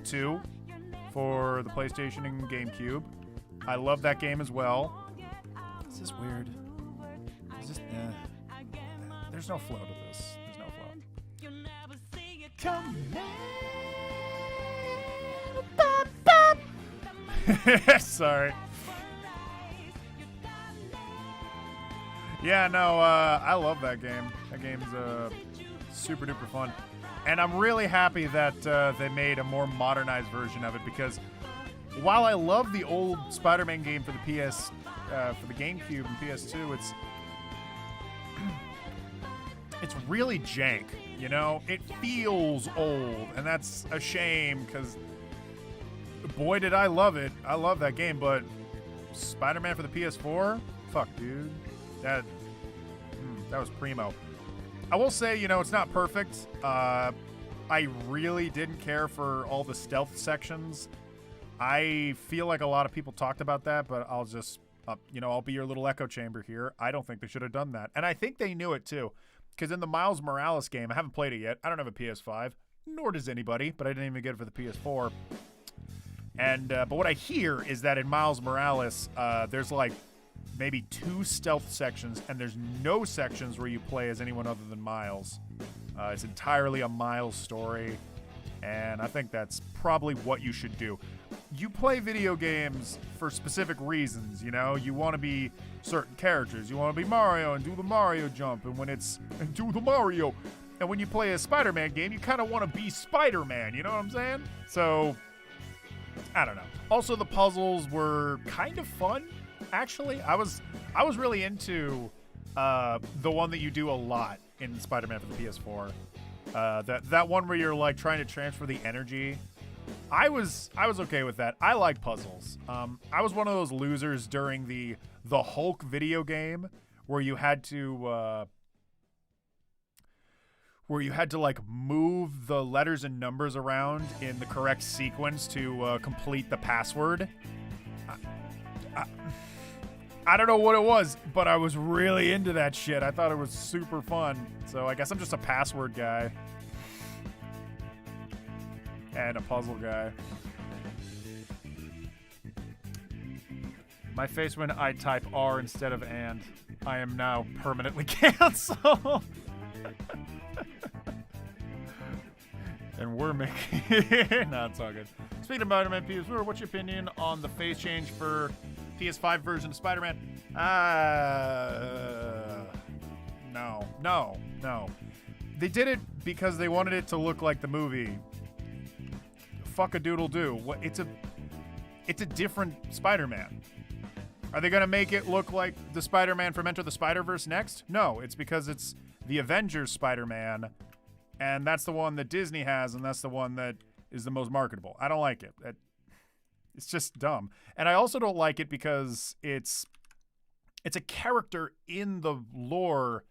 2 for the PlayStation and GameCube. I love that game as well. Is this weird? There's no flow to this. Sorry. Yeah, no, I love that game. That game's super duper fun. And I'm really happy that they made a more modernized version of it, because while I love the old Spider-Man game for the for the GameCube and PS2, it's really jank, you know? It feels old, and that's a shame, because boy, did I love it. I love that game, but Spider-Man for the PS4? Fuck, dude. That was primo. I will say, you know, it's not perfect. I really didn't care for all the stealth sections. I feel like a lot of people talked about that, but I'll just, I'll be your little echo chamber here. I don't think they should have done that. And I think they knew it, too. Because in the Miles Morales game, I haven't played it yet. I don't have a PS5, nor does anybody, but I didn't even get it for the PS4. And but what I hear is that in Miles Morales, there's like maybe 2 stealth sections, and there's no sections where you play as anyone other than Miles. It's entirely a Miles story, and I think that's probably what you should do. You play video games for specific reasons, you know? You want to be certain characters. You want to be Mario and do the Mario jump, and when you play a Spider-Man game, you kind of want to be Spider-Man, you know what I'm saying? So, I don't know. Also, the puzzles were kind of fun. Actually, I was really into the one that you do a lot in Spider-Man for the PS4. That one where you're like trying to transfer the energy. I was okay with that. I like puzzles. I was one of those losers during the Hulk video game where you had to where you had to like move the letters and numbers around in the correct sequence to complete the password. I don't know what it was, but I was really into that shit. I thought it was super fun. So I guess I'm just a password guy. And a puzzle guy. My face when I type R instead of and. I am now permanently canceled. And we're making... No, it's all good. Speaking of Spider-Man PS4, what's your opinion on the face change for PS5 version of Spider-Man? No. They did it because they wanted it to look like the movie. Fuck a doodle do. It's a different Spider-Man. Are they gonna make it look like the Spider-Man from Enter the Spider-Verse next? No, it's because it's the Avengers Spider-Man, and that's the one that Disney has, and that's the one that is the most marketable. I don't like it. It's just dumb. And I also don't like it because it's a character in the lore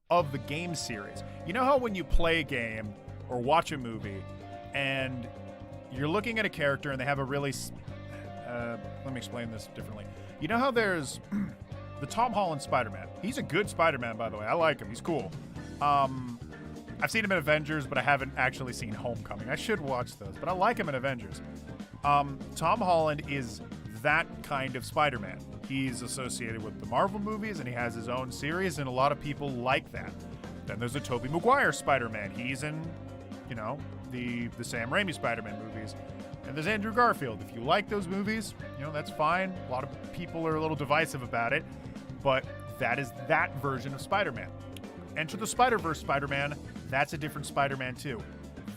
of the game series. You know how when you play a game or watch a movie and you're looking at a character and they have a really... let me explain this differently. You know how there's the Tom Holland Spider-Man? He's a good Spider-Man, by the way. I like him. He's cool. I've seen him in Avengers, but I haven't actually seen Homecoming. I should watch those, but I like him in Avengers. Tom Holland is that kind of Spider-Man. He's associated with the Marvel movies, and he has his own series, and a lot of people like that. Then there's the Tobey Maguire Spider-Man. He's in, the Sam Raimi Spider-Man movies. And there's Andrew Garfield. If you like those movies, that's fine. A lot of people are a little divisive about it, but that is that version of Spider-Man. Enter the Spider-Verse Spider-Man, that's a different Spider-Man too.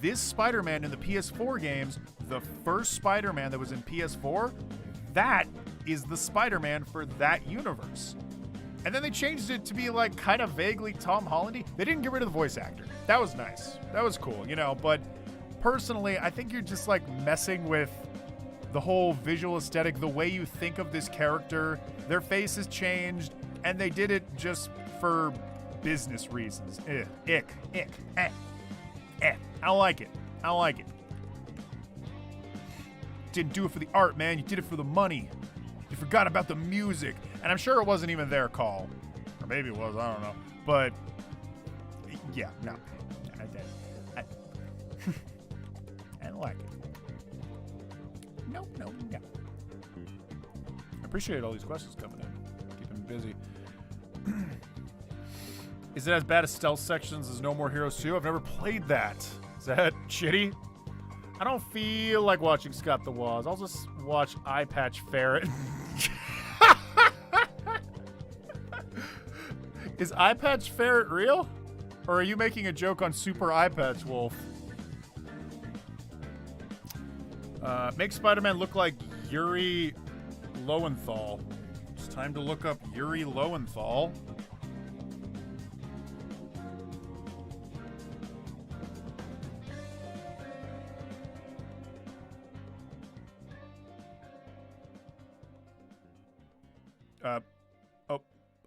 This Spider-Man in the PS4 games, the first Spider-Man that was in PS4, that is the Spider-Man for that universe. And then they changed it to be like kind of vaguely Tom Holland-y. They didn't get rid of the voice actor. That was nice. That was cool, but personally, I think you're just like messing with the whole visual aesthetic, the way you think of this character. Their face has changed, and they did it just for business reasons. I don't like it. Didn't do it for the art, man. You did it for the money. You forgot about the music. And I'm sure it wasn't even their call. Or maybe it was, I don't know. But, yeah, no. I don't like it. No. I appreciate all these questions coming in. Keeping me busy. Is it as bad as Stealth Sections as No More Heroes 2? I've never played that. Is that shitty? I don't feel like watching Scott the Woz. I'll just watch Eye Patch Ferret. Is Eye Patch Ferret real? Or are you making a joke on Super Eye Patch Wolf? Make Spider-Man look like Yuri Lowenthal. It's time to look up Yuri Lowenthal.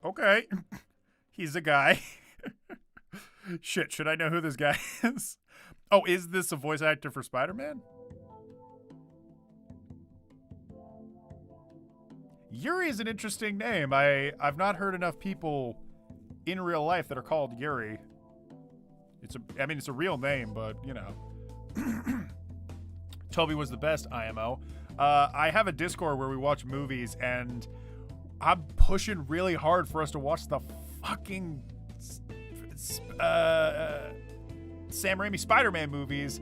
Okay. He's a guy. Shit, should I know who this guy is? Oh, is this a voice actor for Spider-Man? Yuri is an interesting name. I've not heard enough people in real life that are called Yuri. It's a real name, but, Toby was the best, IMO. I have a Discord where we watch movies, and I'm pushing really hard for us to watch the fucking Sam Raimi Spider-Man movies,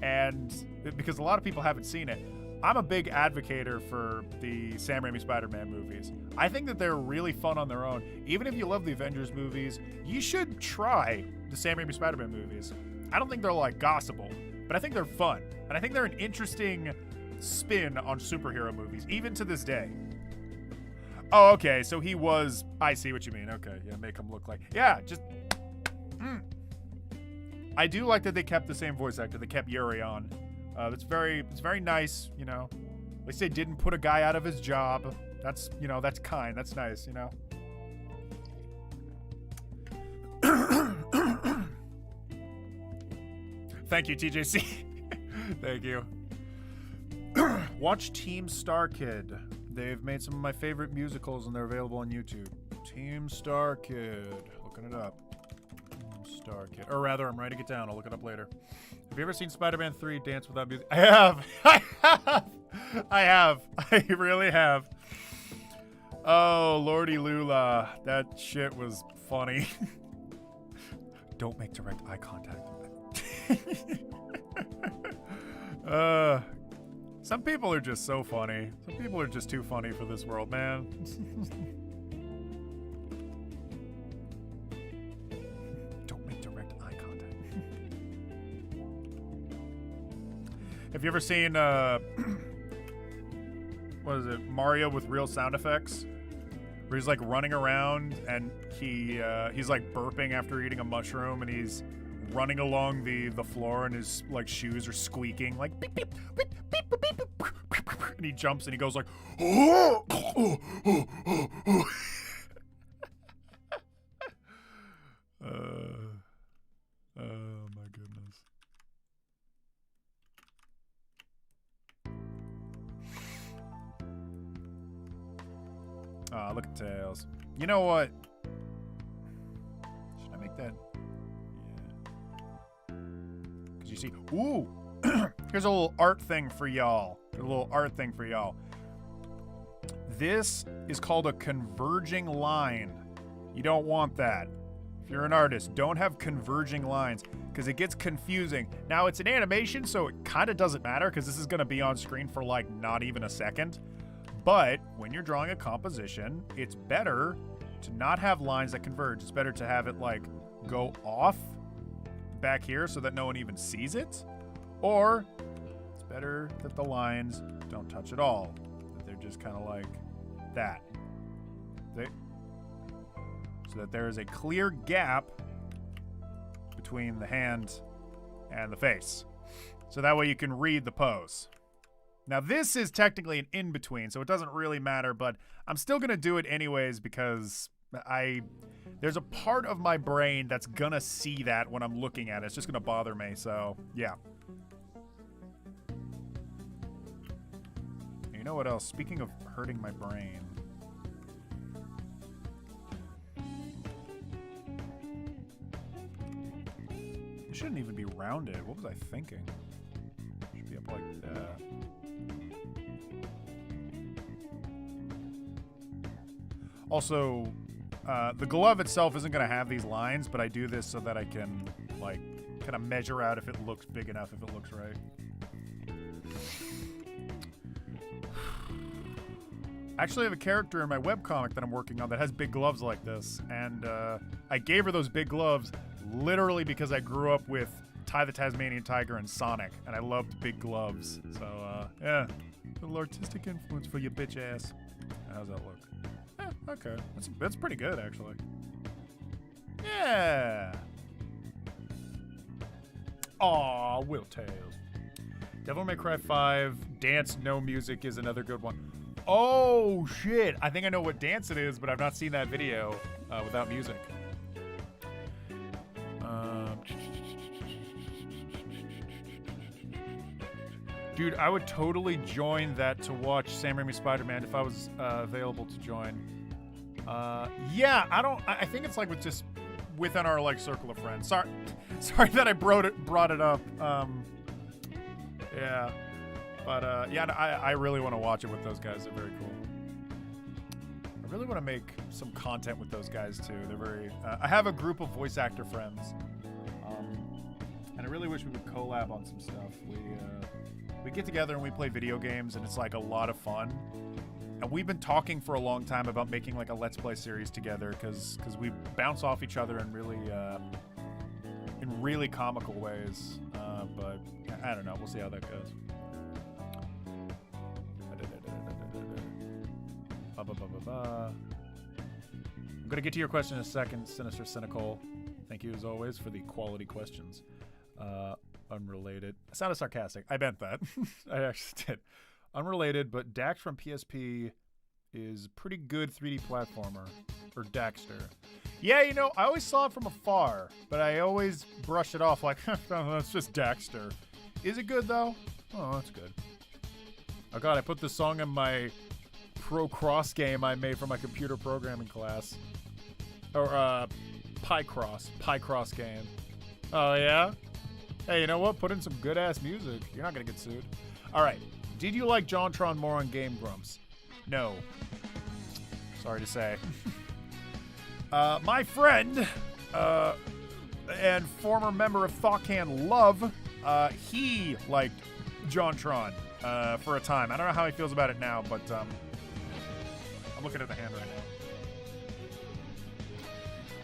and because a lot of people haven't seen it. I'm a big advocator for the Sam Raimi Spider-Man movies. I think that they're really fun on their own. Even if you love the Avengers movies, you should try the Sam Raimi Spider-Man movies. I don't think they're like gospel, but I think they're fun. And I think they're an interesting spin on superhero movies, even to this day. Oh, okay, so he was... I see what you mean. Okay, yeah, make him look like... Yeah, just... I do like that they kept the same voice actor. They kept Yuri on. It's very nice, At least they didn't put a guy out of his job. That's, that's kind. That's nice, Thank you, TJC. Thank you. Watch Team Star Kid. They've made some of my favorite musicals, and they're available on YouTube. Team Star Kid. Looking it up. Team Star Kid. Or rather, I'm writing it down. I'll look it up later. Have you ever seen Spider-Man 3 Dance Without Music? I have. I have. I have. I really have. Oh, Lordy Lula. That shit was funny. Don't make direct eye contact. Some people are just so funny. Some people are just too funny for this world, man. Don't make direct eye contact. Have you ever seen what is it? Mario with real sound effects? Where he's like running around and he's like burping after eating a mushroom, and he's running along the floor, and his like shoes are squeaking like beep beep beep beep beep beep, and he jumps and he goes like oh, oh, oh, oh, oh. Oh my goodness. Ah, look at Tails. You know what? Should I make that? You see, ooh, here's a little art thing for y'all. This is called a converging line. You don't want that. If you're an artist, don't have converging lines because it gets confusing. Now, it's an animation, so it kind of doesn't matter because this is going to be on screen for like not even a second. But when you're drawing a composition, it's better to not have lines that converge. It's better to have it like go off back here so that no one even sees it, or it's better that the lines don't touch at all, that they're just kind of like that, so that there is a clear gap between the hand and the face, so that way you can read the pose. Now this is technically an in-between, so it doesn't really matter, but I'm still gonna do it anyways because there's a part of my brain that's gonna see that when I'm looking at it. It's just gonna bother me, so yeah. You know what else? Speaking of hurting my brain. It shouldn't even be rounded. What was I thinking? It should be up like that. Also, the glove itself isn't going to have these lines, but I do this so that I can, like, kind of measure out if it looks big enough, if it looks right. I actually have a character in my webcomic that I'm working on that has big gloves like this, and I gave her those big gloves literally because I grew up with Ty the Tasmanian Tiger and Sonic, and I loved big gloves. So, yeah, a little artistic influence for your bitch ass. How's that look? Okay, that's pretty good, actually. Yeah. Aw, Will Tails. Devil May Cry 5, Dance No Music is another good one. Oh, shit. I think I know what dance it is, but I've not seen that video without music. Dude, I would totally join that to watch Sam Raimi's Spider-Man if I was available to join. Yeah, I think it's like just within our like circle of friends. Sorry that I brought it up. Yeah, but yeah, I really want to watch it with those guys. They're very cool. I really want to make some content with those guys too. They're very. I have a group of voice actor friends, and I really wish we would collab on some stuff. We get together and we play video games, and it's like a lot of fun. And we've been talking for a long time about making like a Let's Play series together because we bounce off each other in really comical ways. But I don't know. We'll see how that goes. I'm gonna get to your question in a second, Sinister Cynical. Thank you as always for the quality questions. Unrelated. I sounded sarcastic. I meant that. I actually did. Unrelated, but Dax from PSP is pretty good 3D platformer. Or Daxter. Yeah, you know, I always saw it from afar, but I always brushed it off like, that's just Daxter. Is it good, though? Oh, that's good. Oh, God, I put this song in my pro cross game I made for my computer programming class. Or, Pie-cross game. Oh, yeah? Hey, you know what? Put in some good-ass music. You're not gonna get sued. All right. Did you like JonTron more on Game Grumps? No. Sorry to say. My friend, and former member of ThoughtCan Love, he liked JonTron, for a time. I don't know how he feels about it now, but, I'm looking at the hand right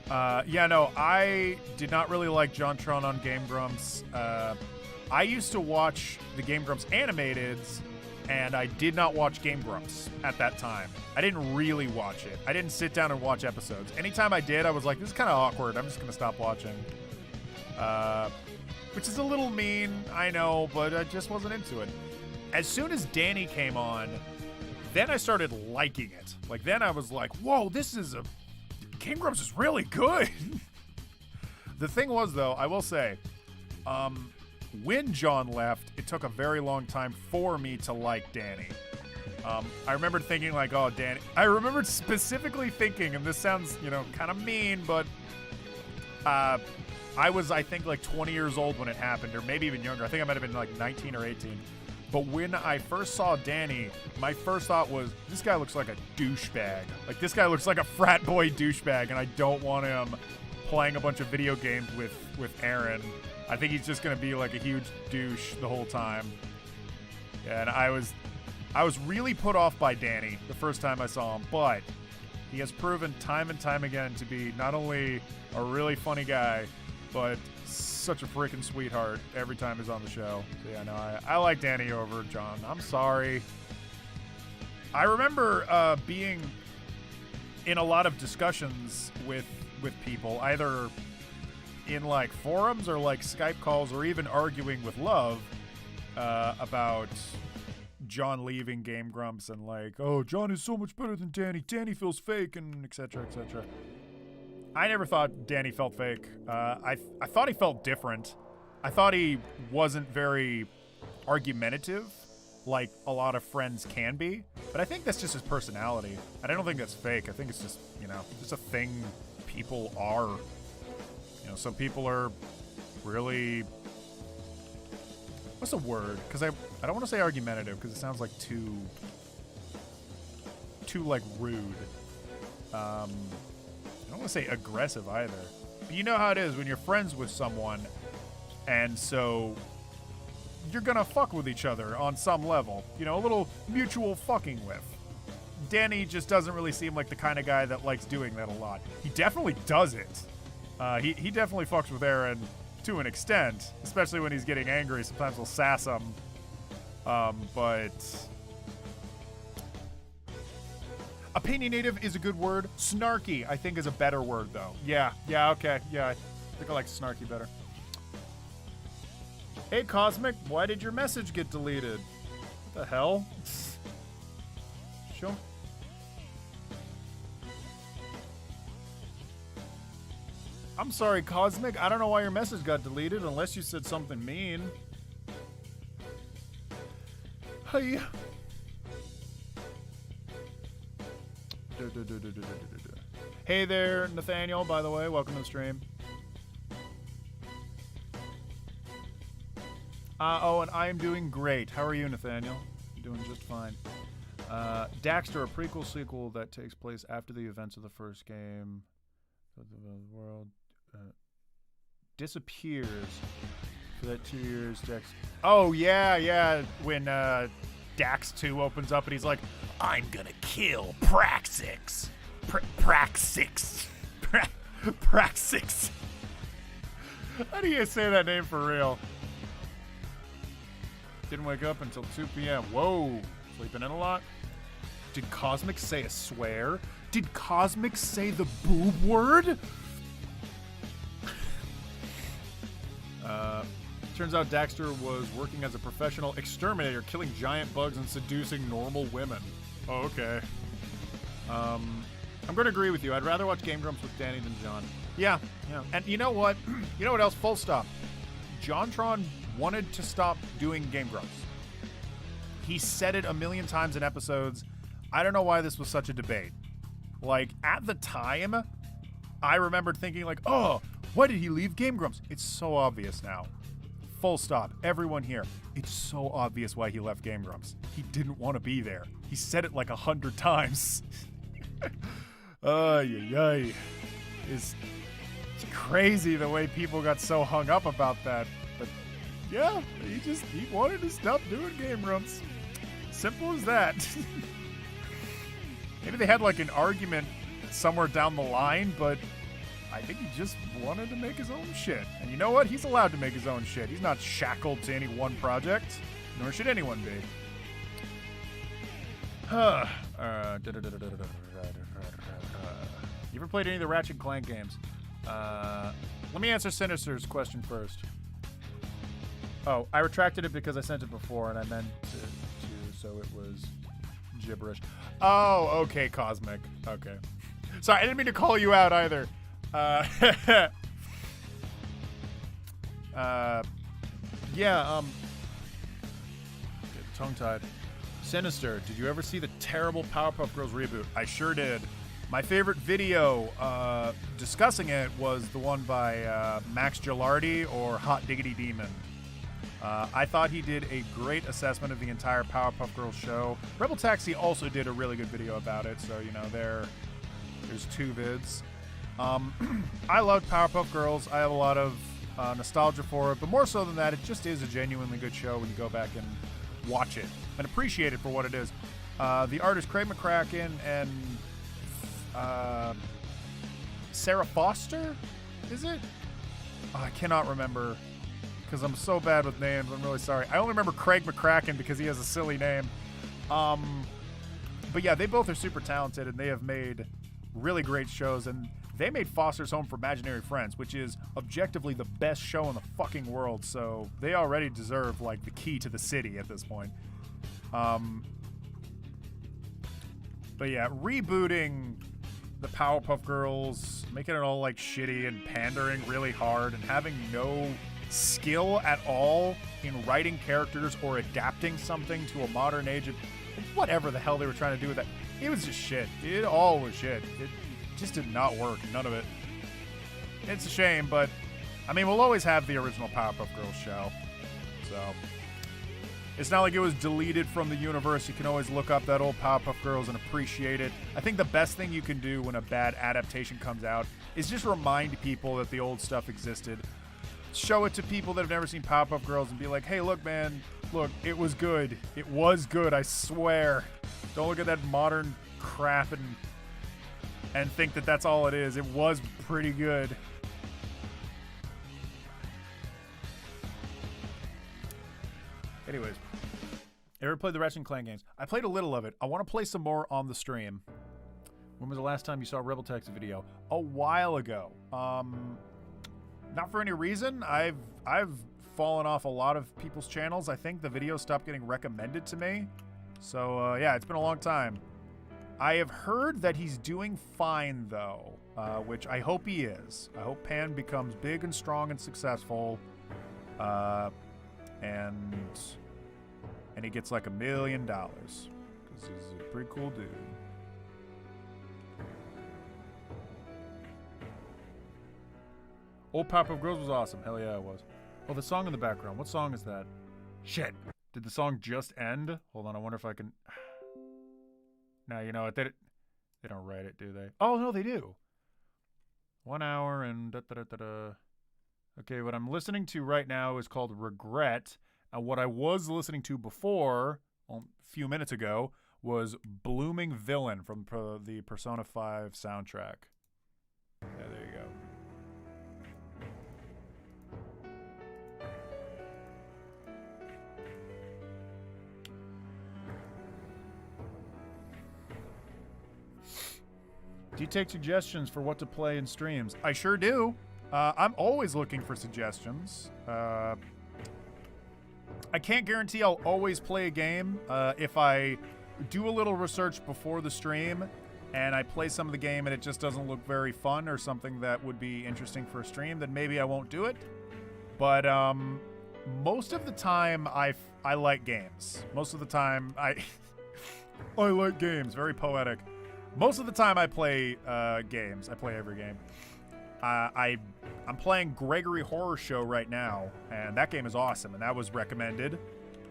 now. Yeah, no, I did not really like JonTron on Game Grumps. I used to watch the Game Grumps animateds, and I did not watch Game Grumps at that time. I didn't really watch it. I didn't sit down and watch episodes. Anytime I did, I was like, this is kind of awkward. I'm just going to stop watching. Which is a little mean, I know, but I just wasn't into it. As soon as Danny came on, then I started liking it. Like, then I was like, whoa, Game Grumps is really good. The thing was, though, I will say, when John left, it took a very long time for me to like Danny. I remembered thinking like, oh, Danny. I remembered specifically thinking, and this sounds, kind of mean, but I was, I think, like 20 years old when it happened, or maybe even younger. I think I might have been like 19 or 18. But when I first saw Danny, my first thought was, this guy looks like a douchebag. Like, this guy looks like a frat boy douchebag, and I don't want him playing a bunch of video games with Aaron. I think he's just going to be like a huge douche the whole time. And I was really put off by Danny the first time I saw him, but he has proven time and time again to be not only a really funny guy, but such a freaking sweetheart every time he's on the show. So yeah, no, I like Danny over John. I'm sorry. I remember being in a lot of discussions with people, either in like forums or like Skype calls, or even arguing with Love about John leaving Game Grumps and like, oh, John is so much better than Danny. Danny feels fake, and etc. etc. I never thought Danny felt fake. I thought he felt different. I thought he wasn't very argumentative, like a lot of friends can be. But I think that's just his personality. And I don't think that's fake. I think it's just, just a thing people are. Some people are really... What's the word? Because I don't want to say argumentative, because it sounds like too like rude. I don't want to say aggressive either. But you know how it is when you're friends with someone, and so you're gonna fuck with each other on some level. A little mutual fucking with. Danny just doesn't really seem like the kind of guy that likes doing that a lot. He definitely does it. He definitely fucks with Aaron to an extent, especially when he's getting angry. Sometimes he'll sass him. But opinionative is a good word. Snarky, I think, is a better word, though. Yeah, okay. Yeah, I think I like snarky better. Hey, Cosmic, why did your message get deleted? What the hell? Show me. I'm sorry, Cosmic. I don't know why your message got deleted unless you said something mean. Hey. Hey there, Nathaniel, by the way. Welcome to the stream. And I am doing great. How are you, Nathaniel? I'm doing just fine. Daxter, a prequel sequel that takes place after the events of the first game. The world disappears for that 2 years. Dax. Oh yeah. When Dax 2 opens up and he's like, "I'm gonna kill Praxix." Praxix. Praxix. How do you say that name for real? Didn't wake up until 2 p.m. Whoa, sleeping in a lot. Did Cosmic say a swear? Did Cosmic say the boob word? Turns out Daxter was working as a professional exterminator, killing giant bugs and seducing normal women. Oh, okay. I'm going to agree with you. I'd rather watch Game Grumps with Danny than John. Yeah. And you know what? You know what else? Full stop. JonTron wanted to stop doing Game Grumps. He said it a million times in episodes. I don't know why this was such a debate. Like, at the time, I remembered thinking like, oh, why did he leave Game Grumps? It's so obvious now. Full stop. Everyone here. It's so obvious why he left Game Grumps. He didn't want to be there. He said it like 100 times. It's crazy the way people got so hung up about that. But yeah, he wanted to stop doing Game Grumps. Simple as that. Maybe they had like an argument somewhere down the line, but I think he just wanted to make his own shit. And you know what? He's allowed to make his own shit. He's not shackled to any one project, nor should anyone be. You ever played any of the Ratchet & Clank games? Let me answer Sinister's question first. Oh, I retracted it because I sent it before, and I meant to so it was gibberish. Oh, okay, Cosmic. Okay. Sorry, I didn't mean to call you out either. Tongue-tied. Sinister, did you ever see the terrible Powerpuff Girls reboot? I sure did. My favorite video discussing it was the one by Max Gilardi or Hot Diggity Demon. I thought he did a great assessment of the entire Powerpuff Girls show. Rebel Taxi also did a really good video about it, so, you know, there's 2 vids. I loved Powerpuff Girls. I have a lot of nostalgia for it, but more so than that, it just is a genuinely good show when you go back and watch it and appreciate it for what it is. The artist Craig McCracken and Sarah Foster, is it? Oh, I cannot remember because I'm so bad with names. I'm really sorry. I only remember Craig McCracken because he has a silly name. But yeah, they both are super talented and they have made really great shows, and they made Foster's Home for Imaginary Friends, which is objectively the best show in the fucking world, so they already deserve, like, the key to the city at this point. But yeah, rebooting the Powerpuff Girls, making it all, like, shitty and pandering really hard, and having no skill at all in writing characters or adapting something to a modern age of whatever the hell they were trying to do with that. It was just shit. It all was shit. It just did not work. None of it. It's a shame, but I mean, we'll always have the original Powerpuff Girls show. So it's not like it was deleted from the universe. You can always look up that old Powerpuff Girls and appreciate it. I think the best thing you can do when a bad adaptation comes out is just remind people that the old stuff existed. Show it to people that have never seen Powerpuff Girls and be like, hey, look, man, look, it was good. It was good, I swear. Don't look at that modern crap and think that that's all it is. It was pretty good. Anyways, ever played the Ratchet & Clank games? I played a little of it. I want to play some more on the stream. When was the last time you saw a Rebel Taxi video? A while ago. Not for any reason. I've fallen off a lot of people's channels. I think the videos stopped getting recommended to me. So, yeah, it's been a long time. I have heard that he's doing fine, though, which I hope he is. I hope Pan becomes big and strong and successful, and he gets like $1 million, because he's a pretty cool dude. Old Powerpuff Girls was awesome. Hell yeah, it was. Oh, the song in the background. What song is that? Shit. Did the song just end? Hold on, I wonder if I can... No, you know what? They don't write it, do they? Oh, no, they do. 1 hour and da-da-da-da-da. Okay, what I'm listening to right now is called Regret. And what I was listening to before, a few minutes ago, was Blooming Villain from the Persona 5 soundtrack. Yeah, there you go. Do you take suggestions for what to play in streams? I sure do. I'm always looking for suggestions. I can't guarantee I'll always play a game. If I do a little research before the stream and I play some of the game and it just doesn't look very fun or something that would be interesting for a stream, then maybe I won't do it. But most of the time, I like games. Most of the time, I like games. Very poetic. Most of the time, I play games. I play every game. I'm playing Gregory Horror Show right now, and that game is awesome, and that was recommended.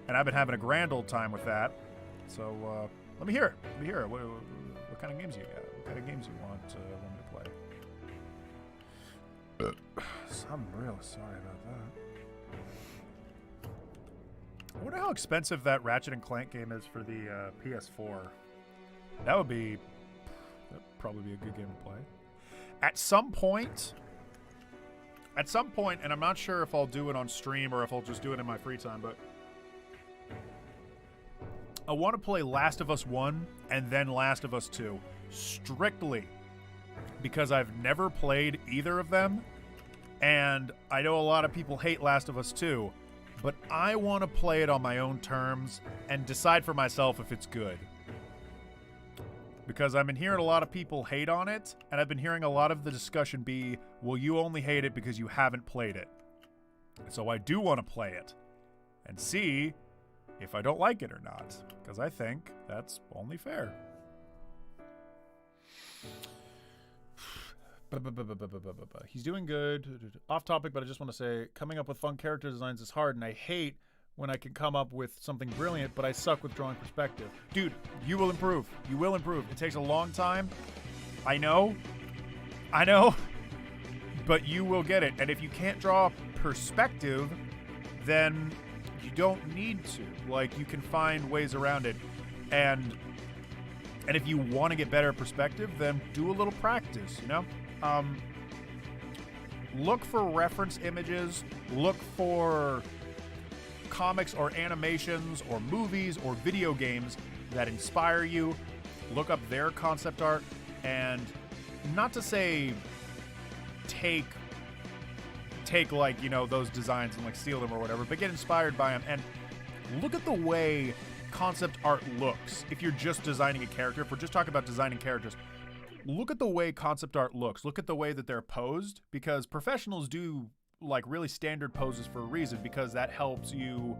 And I've been having a grand old time with that. So let me hear it. Let me hear it. What kind of games you got? What kind of games you want me to play? I'm really sorry about that. I wonder how expensive that Ratchet and Clank game is for the PS4. That'd probably be a good game to play. At some point, and I'm not sure if I'll do it on stream or if I'll just do it in my free time, but I want to play Last of Us 1 and then Last of Us 2 strictly because I've never played either of them, and I know a lot of people hate Last of Us 2, but I want to play it on my own terms and decide for myself if it's good. Because I've been hearing a lot of people hate on it, and I've been hearing a lot of the discussion be, well, you only hate it because you haven't played it. So I do want to play it and see if I don't like it or not, because I think that's only fair. He's doing good. Off topic, but I just want to say, coming up with fun character designs is hard, and I hate when I can come up with something brilliant, but I suck with drawing perspective. Dude, you will improve. You will improve. It takes a long time. I know, but you will get it. And if you can't draw perspective, then you don't need to. Like, you can find ways around it. And if you want to get better at perspective, then do a little practice, you know? Look for reference images. Look for comics or animations or movies or video games that inspire you. Look up their concept art, and not to say take like, you know, those designs and like steal them or whatever, but get inspired by them and look at the way concept art looks. If you're just designing a character, if we're just talking about designing characters, look at the way concept art looks. Look at the way that they're posed, because professionals do like really standard poses for a reason, because that helps you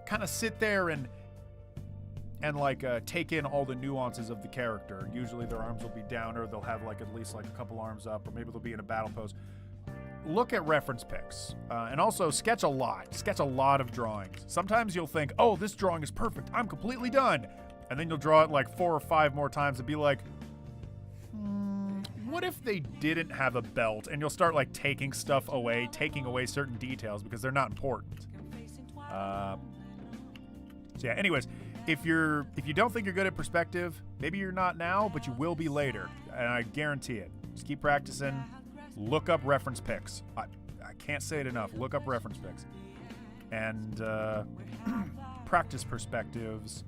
kind of sit there and like take in all the nuances of the character. Usually their arms will be down, or they'll have like at least like a couple arms up, or maybe they'll be in a battle pose. Look at reference pics, and also sketch a lot of drawings. Sometimes you'll think, oh, this drawing is perfect, I'm completely done, and then you'll draw it like 4 or 5 more times and be like, what if they didn't have a belt? And you'll start like taking away certain details because they're not important. So yeah, anyways, if you don't think you're good at perspective, maybe you're not now, but you will be later, and I guarantee it. Just keep practicing. Look up reference pics. I can't say it enough. Look up reference pics. And practice perspectives.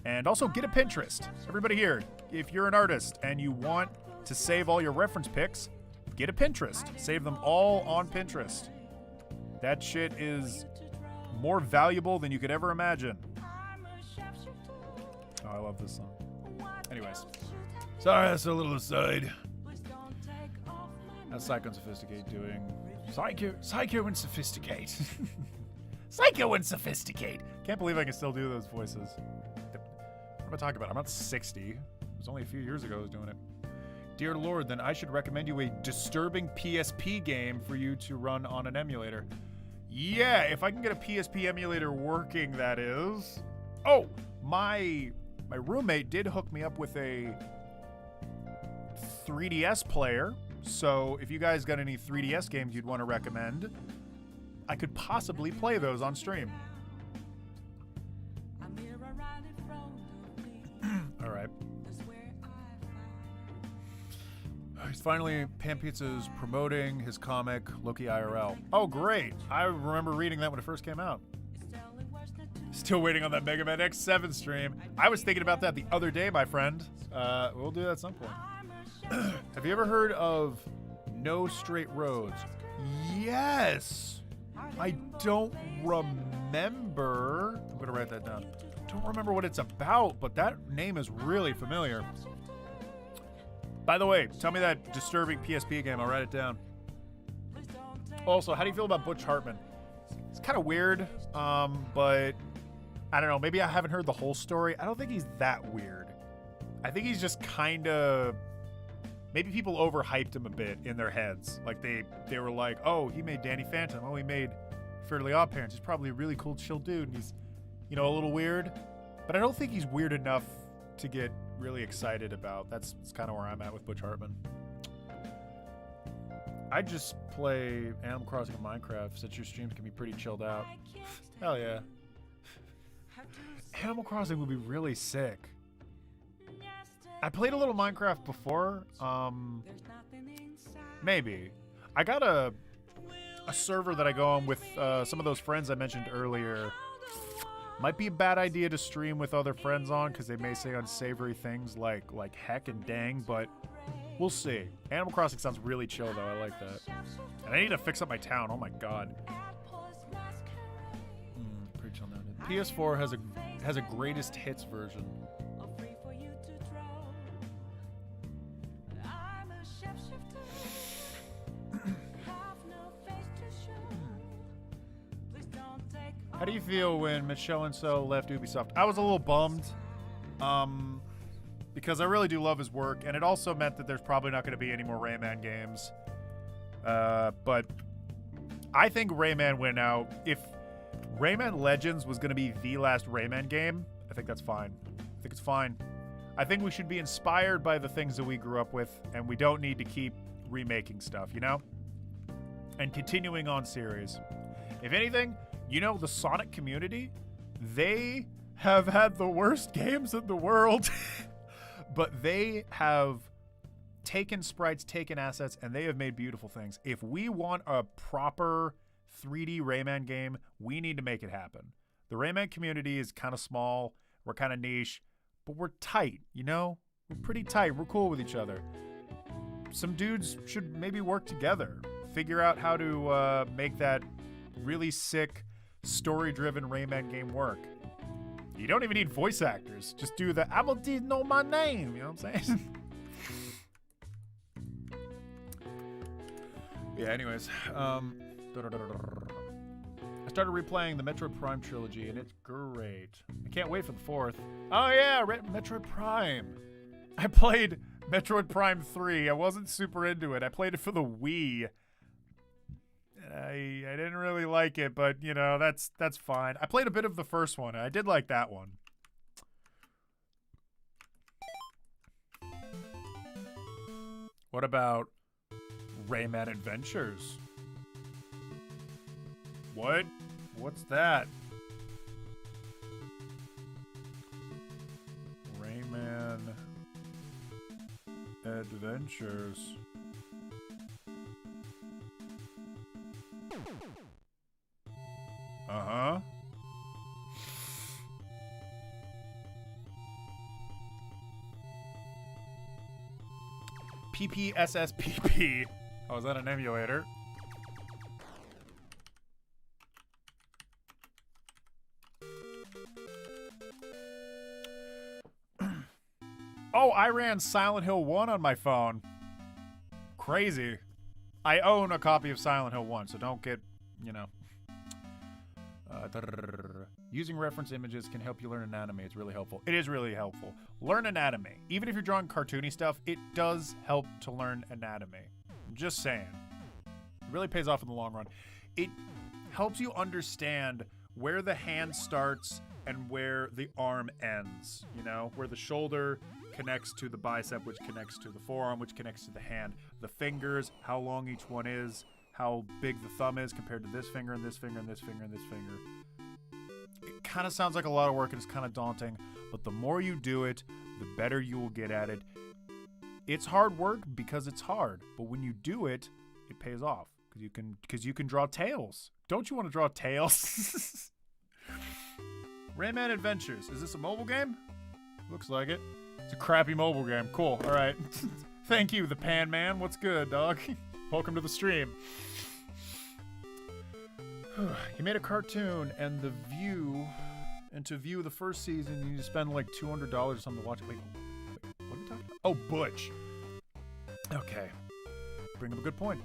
And also get a Pinterest. Everybody here, if you're an artist and you want to save all your reference pics, get a Pinterest. Save them all on Pinterest. That shit is more valuable than you could ever imagine. Oh, I love this song. Anyways. Sorry, that's a little aside. How's Psycho and Sophisticate doing? Psycho and Sophisticate. Psycho and Sophisticate. Can't believe I can still do those voices. What am I talking about? I'm not 60. It was only a few years ago I was doing it. Dear Lord, then I should recommend you a disturbing PSP game for you to run on an emulator. Yeah, if I can get a PSP emulator working, that is. Oh, my roommate did hook me up with a 3DS player. So if you guys got any 3DS games you'd want to recommend, I could possibly play those on stream. All right. He's finally, Pan Pizza's promoting his comic, Loki IRL. Oh, great. I remember reading that when it first came out. Still waiting on that Mega Man X7 stream. I was thinking about that the other day, my friend. We'll do that at some point. Have you ever heard of No Straight Roads? Yes. I don't remember. I'm going to write that down. Don't remember what it's about, but that name is really familiar. By the way, tell me that disturbing PSP game. I'll write it down. Also, how do you feel about Butch Hartman? It's kind of weird, but I don't know. Maybe I haven't heard the whole story. I don't think he's that weird. I think he's just kind of... Maybe people overhyped him a bit in their heads. Like, they were like, oh, he made Danny Phantom. Oh, he made Fairly Odd Parents. He's probably a really cool, chill dude. And he's, you know, a little weird. But I don't think he's weird enough to get really excited about. That's kind of where I'm at with Butch Hartman. I just play Animal Crossing and Minecraft since your streams can be pretty chilled out. Hell yeah. Animal Crossing would be really sick. I played a little Minecraft before. Maybe. I got a server that I go on with some of those friends I mentioned earlier. Might be a bad idea to stream with other friends on because they may say unsavory things like heck and dang, but we'll see. Animal Crossing sounds really chill though. I like that. And I need to fix up my town. Oh my god. Pretty chill now. PS4 has a greatest hits version. How do you feel when Michel and So left Ubisoft? I was a little bummed, because I really do love his work, and it also meant that there's probably not going to be any more Rayman games. But I think Rayman went out. If Rayman Legends was going to be the last Rayman game, I think that's fine. I think it's fine. I think we should be inspired by the things that we grew up with, and we don't need to keep remaking stuff, you know? And continuing on series. If anything, you know, the Sonic community, they have had the worst games in the world, but they have taken sprites, taken assets, and they have made beautiful things. If we want a proper 3D Rayman game, we need to make it happen. The Rayman community is kind of small, we're kind of niche, but we're tight, you know? We're pretty tight, we're cool with each other. Some dudes should maybe work together, figure out how to make that really sick, story-driven Rayman game work. You don't even need voice actors. Just do the I will know my name. You know what I'm saying? Yeah, anyways. I started replaying the Metroid Prime trilogy, and it's great. I can't wait for the fourth. Oh, yeah, Metroid Prime. I played Metroid Prime 3. I wasn't super into it. I played it for the Wii. I didn't really like it, but, you know, that's fine. I played a bit of the first one, and I did like that one. What about Rayman Adventures? What? What's that? Rayman Adventures. Uh-huh. PPSSPP. Oh, is that an emulator? Oh, I ran Silent Hill 1 on my phone. Crazy. I own a copy of Silent Hill 1, so don't get, you know. Using reference images can help you learn anatomy. It's really helpful. It is really helpful. Learn anatomy. Even if you're drawing cartoony stuff, it does help to learn anatomy. I'm just saying. It really pays off in the long run. It helps you understand where the hand starts and where the arm ends. You know, where the shoulder connects to the bicep, which connects to the forearm, which connects to the hand. The fingers, how long each one is, how big the thumb is compared to this finger and this finger and this finger and this finger. It kind of sounds like a lot of work and it's kind of daunting, but the more you do it, the better you will get at it. It's hard work because it's hard, but when you do it, it pays off because you can draw tails. Don't you want to draw tails? Rayman Adventures. Is this a mobile game? Looks like it. It's a crappy mobile game. Cool. All right. Thank you, the Pan Man. What's good, dog? Welcome to the stream. You made a cartoon, and to view the first season, you need to spend like $200 or something to watch it. Wait, what are we talking about? Oh, Butch. Okay. Bring up a good point.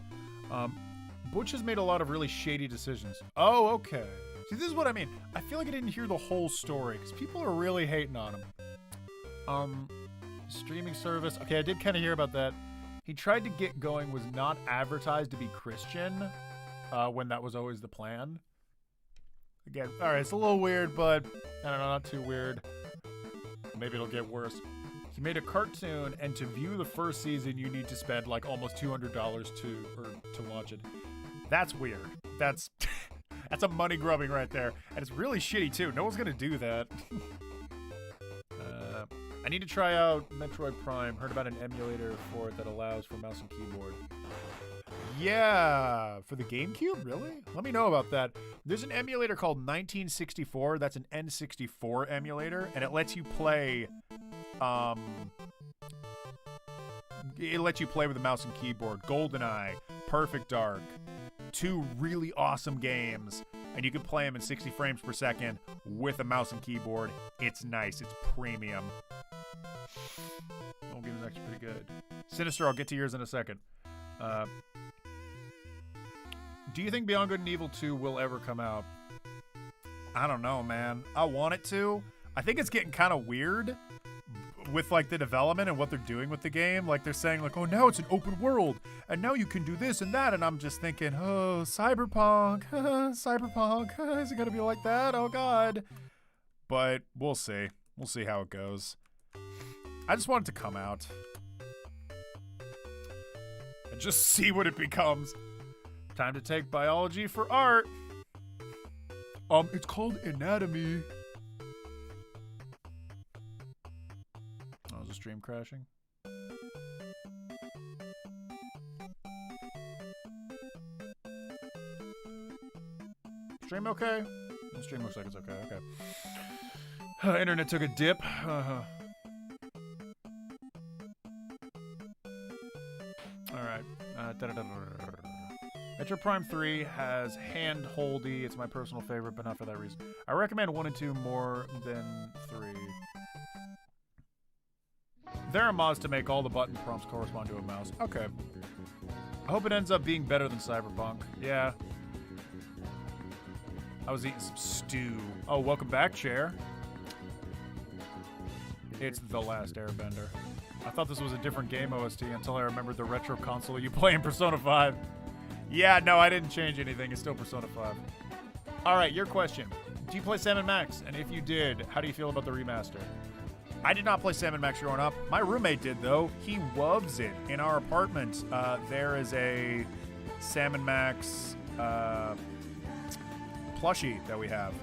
Butch has made a lot of really shady decisions. Oh, okay. See, this is what I mean. I feel like I didn't hear the whole story because people are really hating on him. Streaming service. Okay, I did kind of hear about that. He tried to get going, was not advertised to be Christian when that was always the plan. Again, all right, it's a little weird, but I don't know, not too weird. Maybe it'll get worse. He made a cartoon, and to view the first season, you need to spend like almost $200 to watch it. That's weird. That's that's a money grubbing right there, and it's really shitty too. No one's gonna do that. I need to try out Metroid Prime. Heard about an emulator for it that allows for mouse and keyboard. Yeah, for the GameCube? Really? Let me know about that. There's an emulator called 1964. That's an N64 emulator, and it lets you play. It lets you play with a mouse and keyboard. GoldenEye, Perfect Dark, 2 really awesome games, and you can play them in 60 frames per second with a mouse and keyboard. It's nice. It's premium. Old game is actually pretty good. Sinister, I'll get to yours in a second. Do you think Beyond Good and Evil 2 will ever come out? I don't know, man. I want it to. I think it's getting kind of weird with like the development and what they're doing with the game. Like they're saying like, oh, now it's an open world and now you can do this and that. And I'm just thinking, oh, Cyberpunk, Cyberpunk, is it going to be like that? Oh God. But we'll see. We'll see how it goes. I just want it to come out and just see what it becomes. Time to take biology for art. It's called anatomy. Oh, is the stream crashing? Stream okay? The stream looks like it's okay. Okay. Internet took a dip. Alright. Metro Prime 3 has hand-holdy. It's my personal favorite, but not for that reason. I recommend 1 and 2 more than 3. There are mods to make all the button prompts correspond to a mouse. Okay. I hope it ends up being better than Cyberpunk. Yeah. I was eating some stew. Oh, welcome back, Chair. It's The Last Airbender. I thought this was a different game OST until I remembered the retro console you play in Persona 5. Yeah, no, I didn't change anything. It's still Persona 5. All right, your question. Do you play Sam & Max? And if you did, how do you feel about the remaster? I did not play Sam & Max growing up. My roommate did, though. He loves it. In our apartment, there is a Sam & Max plushie that we have.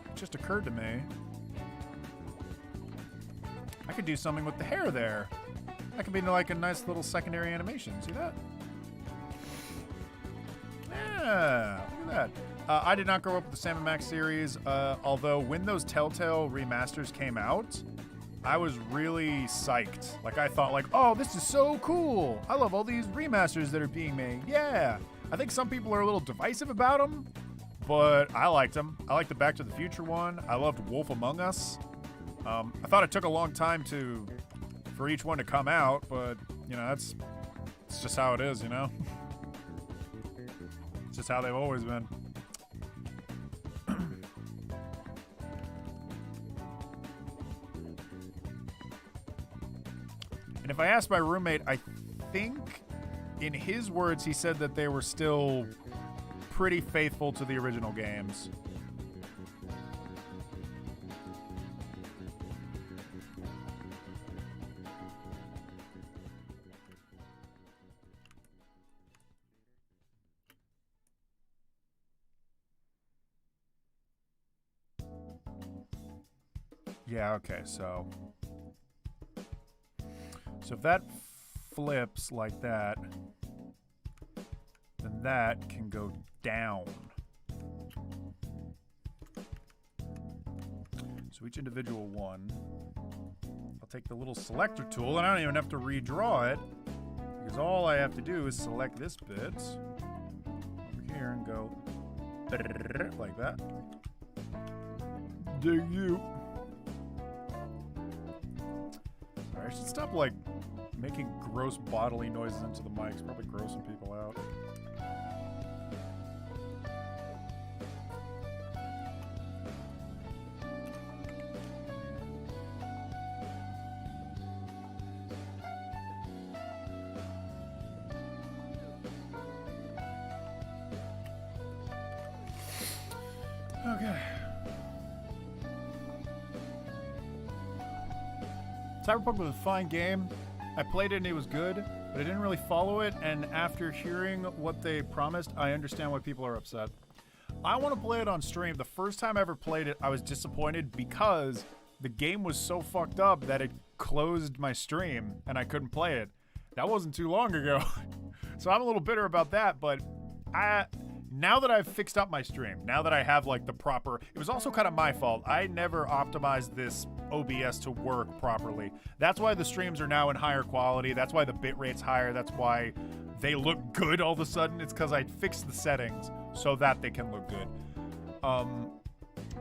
It just occurred to me, I could do something with the hair there. That could be like a nice little secondary animation. See that? Yeah, look at that. I did not grow up with the Sam & Max series, although when those Telltale remasters came out, I was really psyched. Like, I thought, like, oh, this is so cool. I love all these remasters that are being made. Yeah. I think some people are a little divisive about them, but I liked them. I liked the Back to the Future one. I loved Wolf Among Us. I thought it took a long time for each one to come out, but, you know, it's just how it is, you know? It's just how they've always been. And if I asked my roommate, I think in his words, he said that they were still pretty faithful to the original games. Yeah, okay, so if that flips like that, then that can go down. So each individual one, I'll take the little selector tool, and I don't even have to redraw it, because all I have to do is select this bit over here and go Like that. Dig you. I should stop, like, making gross bodily noises into the mics. Probably grossing people out. Okay. Cyberpunk was a fine game. I played it and it was good, but I didn't really follow it, and after hearing what they promised, I understand why people are upset. I want to play it on stream. The first time I ever played it, I was disappointed because the game was so fucked up that it closed my stream and I couldn't play it. That wasn't too long ago. So I'm a little bitter about that, but now that I've fixed up my stream, now that I have like the proper, it was also kind of my fault. I never optimized this OBS to work properly. That's why the streams are now in higher quality. That's why the bitrate's higher. That's why they look good all of a sudden. It's because I fixed the settings so that they can look good. And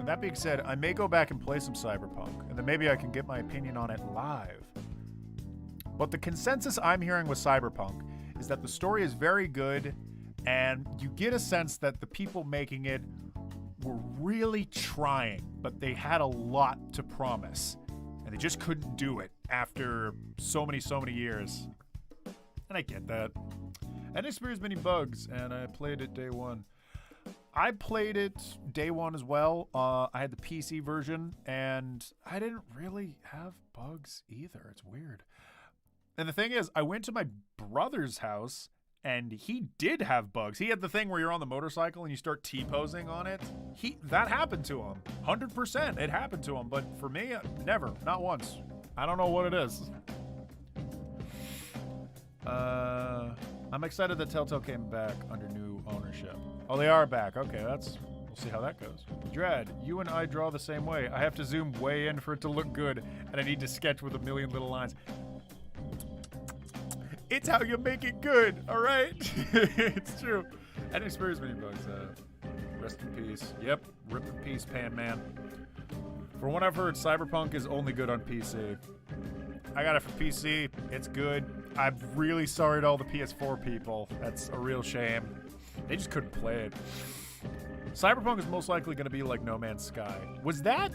that being said, I may go back and play some Cyberpunk, and then maybe I can get my opinion on it live. But the consensus I'm hearing with Cyberpunk is that the story is very good, and you get a sense that the people making it were really trying, but they had a lot to promise, and they just couldn't do it after so many years. And I get that. I didn't experience many bugs, and I played it day one. I played it day one as well. I had the PC version, and I didn't really have bugs either. It's weird. And the thing is, I went to my brother's house, and he did have bugs. He had the thing where you're on the motorcycle and you start T-posing on it. That happened to him. 100% it happened to him. But for me, never. Not once. I don't know what it is. I'm excited that Telltale came back under new ownership. Oh, they are back. Okay, we'll see how that goes. Dread, you and I draw the same way. I have to zoom way in for it to look good, and I need to sketch with a million little lines. It's how you make it good, all right? It's true. I didn't experience many bugs. Rest in peace. Yep, rip in peace, Pan Man. From what I've heard, Cyberpunk is only good on PC. I got it for PC. It's good. I'm really sorry to all the PS4 people. That's a real shame. They just couldn't play it. Cyberpunk is most likely going to be like No Man's Sky. Was that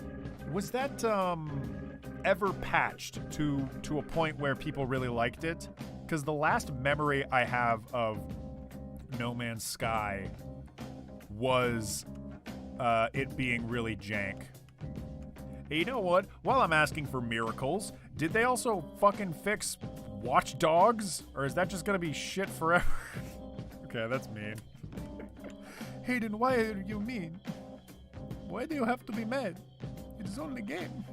ever patched to a point where people really liked it? Because the last memory I have of No Man's Sky was it being really jank. Hey, you know what? While I'm asking for miracles, did they also fucking fix Watch Dogs? Or is that just gonna be shit forever? Okay, that's mean. Hayden, why are you mean? Why do you have to be mad? It is only a game.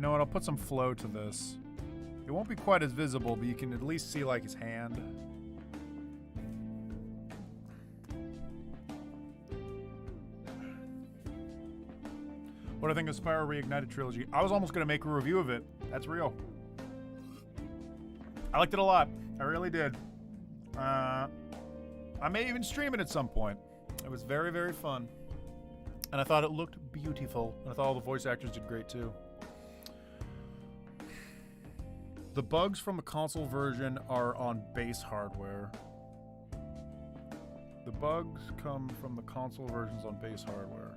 I'll put some flow to this. It won't be quite as visible, but you can at least see like his hand. What do I think of Spyro Reignited Trilogy? I was almost going to make a review of it. That's real. I liked it a lot. I really did. I may even stream it at some point. It was very, very fun. And I thought it looked beautiful. And I thought all the voice actors did great too. The bugs from the console version are on base hardware. The bugs come from the console versions on base hardware.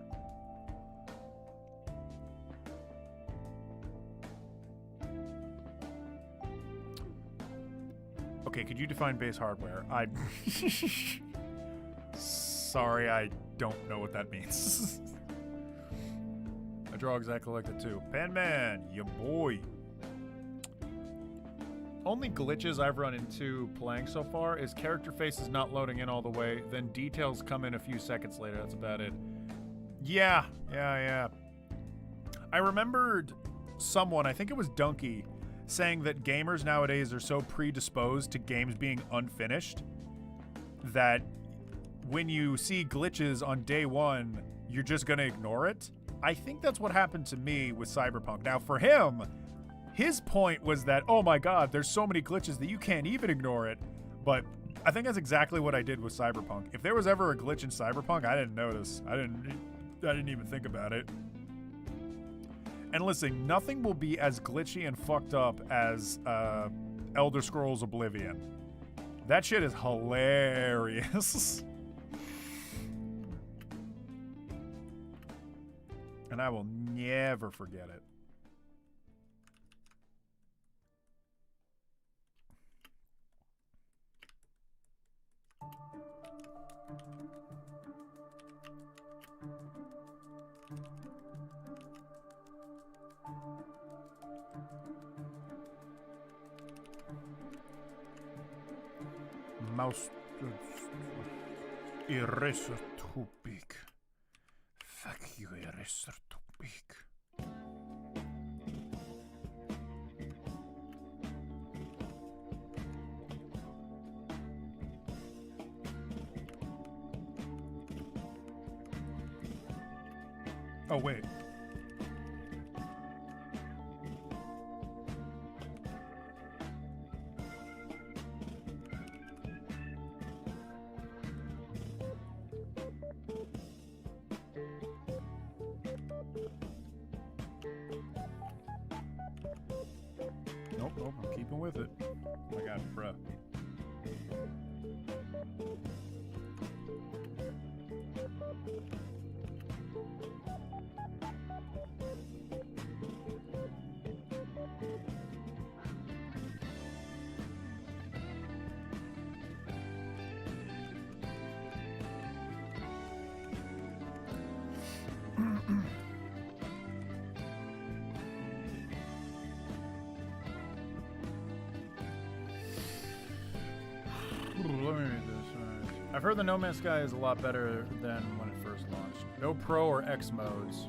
Okay, could you define base hardware? Sorry, I don't know what that means. I draw exactly like that too. Pan-Man, ya boy. Only glitches I've run into playing so far is character faces not loading in all the way, then details come in a few seconds later. That's about it. Yeah. I remembered someone, I think it was Donkey, saying that gamers nowadays are so predisposed to games being unfinished that when you see glitches on day one, you're just going to ignore it. I think that's what happened to me with Cyberpunk. Now, for him, his point was that, oh my god, there's so many glitches that you can't even ignore it. But I think that's exactly what I did with Cyberpunk. If there was ever a glitch in Cyberpunk, I didn't notice. I didn't even think about it. And listen, nothing will be as glitchy and fucked up as Elder Scrolls Oblivion. That shit is hilarious. And I will never forget it. Mouse eraser too big. Fuck you, eraser too big. Oh wait. Nope, I'm keeping with it. Oh my god, bruh. Let me read this. I've heard the No Man's Sky is a lot better than when it first launched. No Pro or X modes.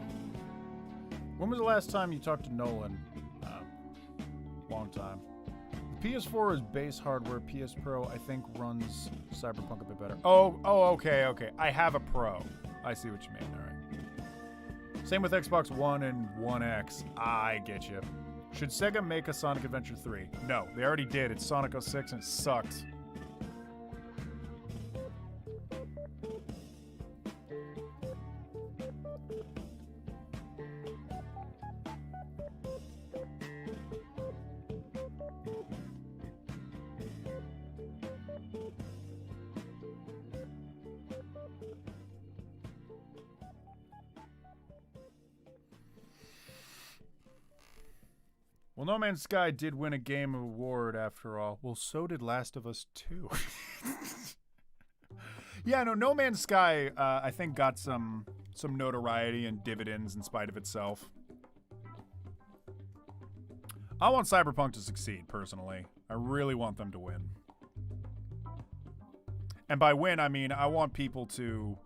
When was the last time you talked to Nolan? Long time. The PS4 is base hardware. PS Pro, I think, runs Cyberpunk a bit better. Oh, okay. I have a Pro. I see what you mean. All right. Same with Xbox One and One X. I get you. Should Sega make a Sonic Adventure 3? No, they already did. It's Sonic 06 and it sucked. Well, No Man's Sky did win a Game Award after all. Well, so did Last of Us 2. Yeah, no Man's Sky, I think, got some notoriety and dividends in spite of itself. I want Cyberpunk to succeed, personally. I really want them to win. And by win, I mean I want people to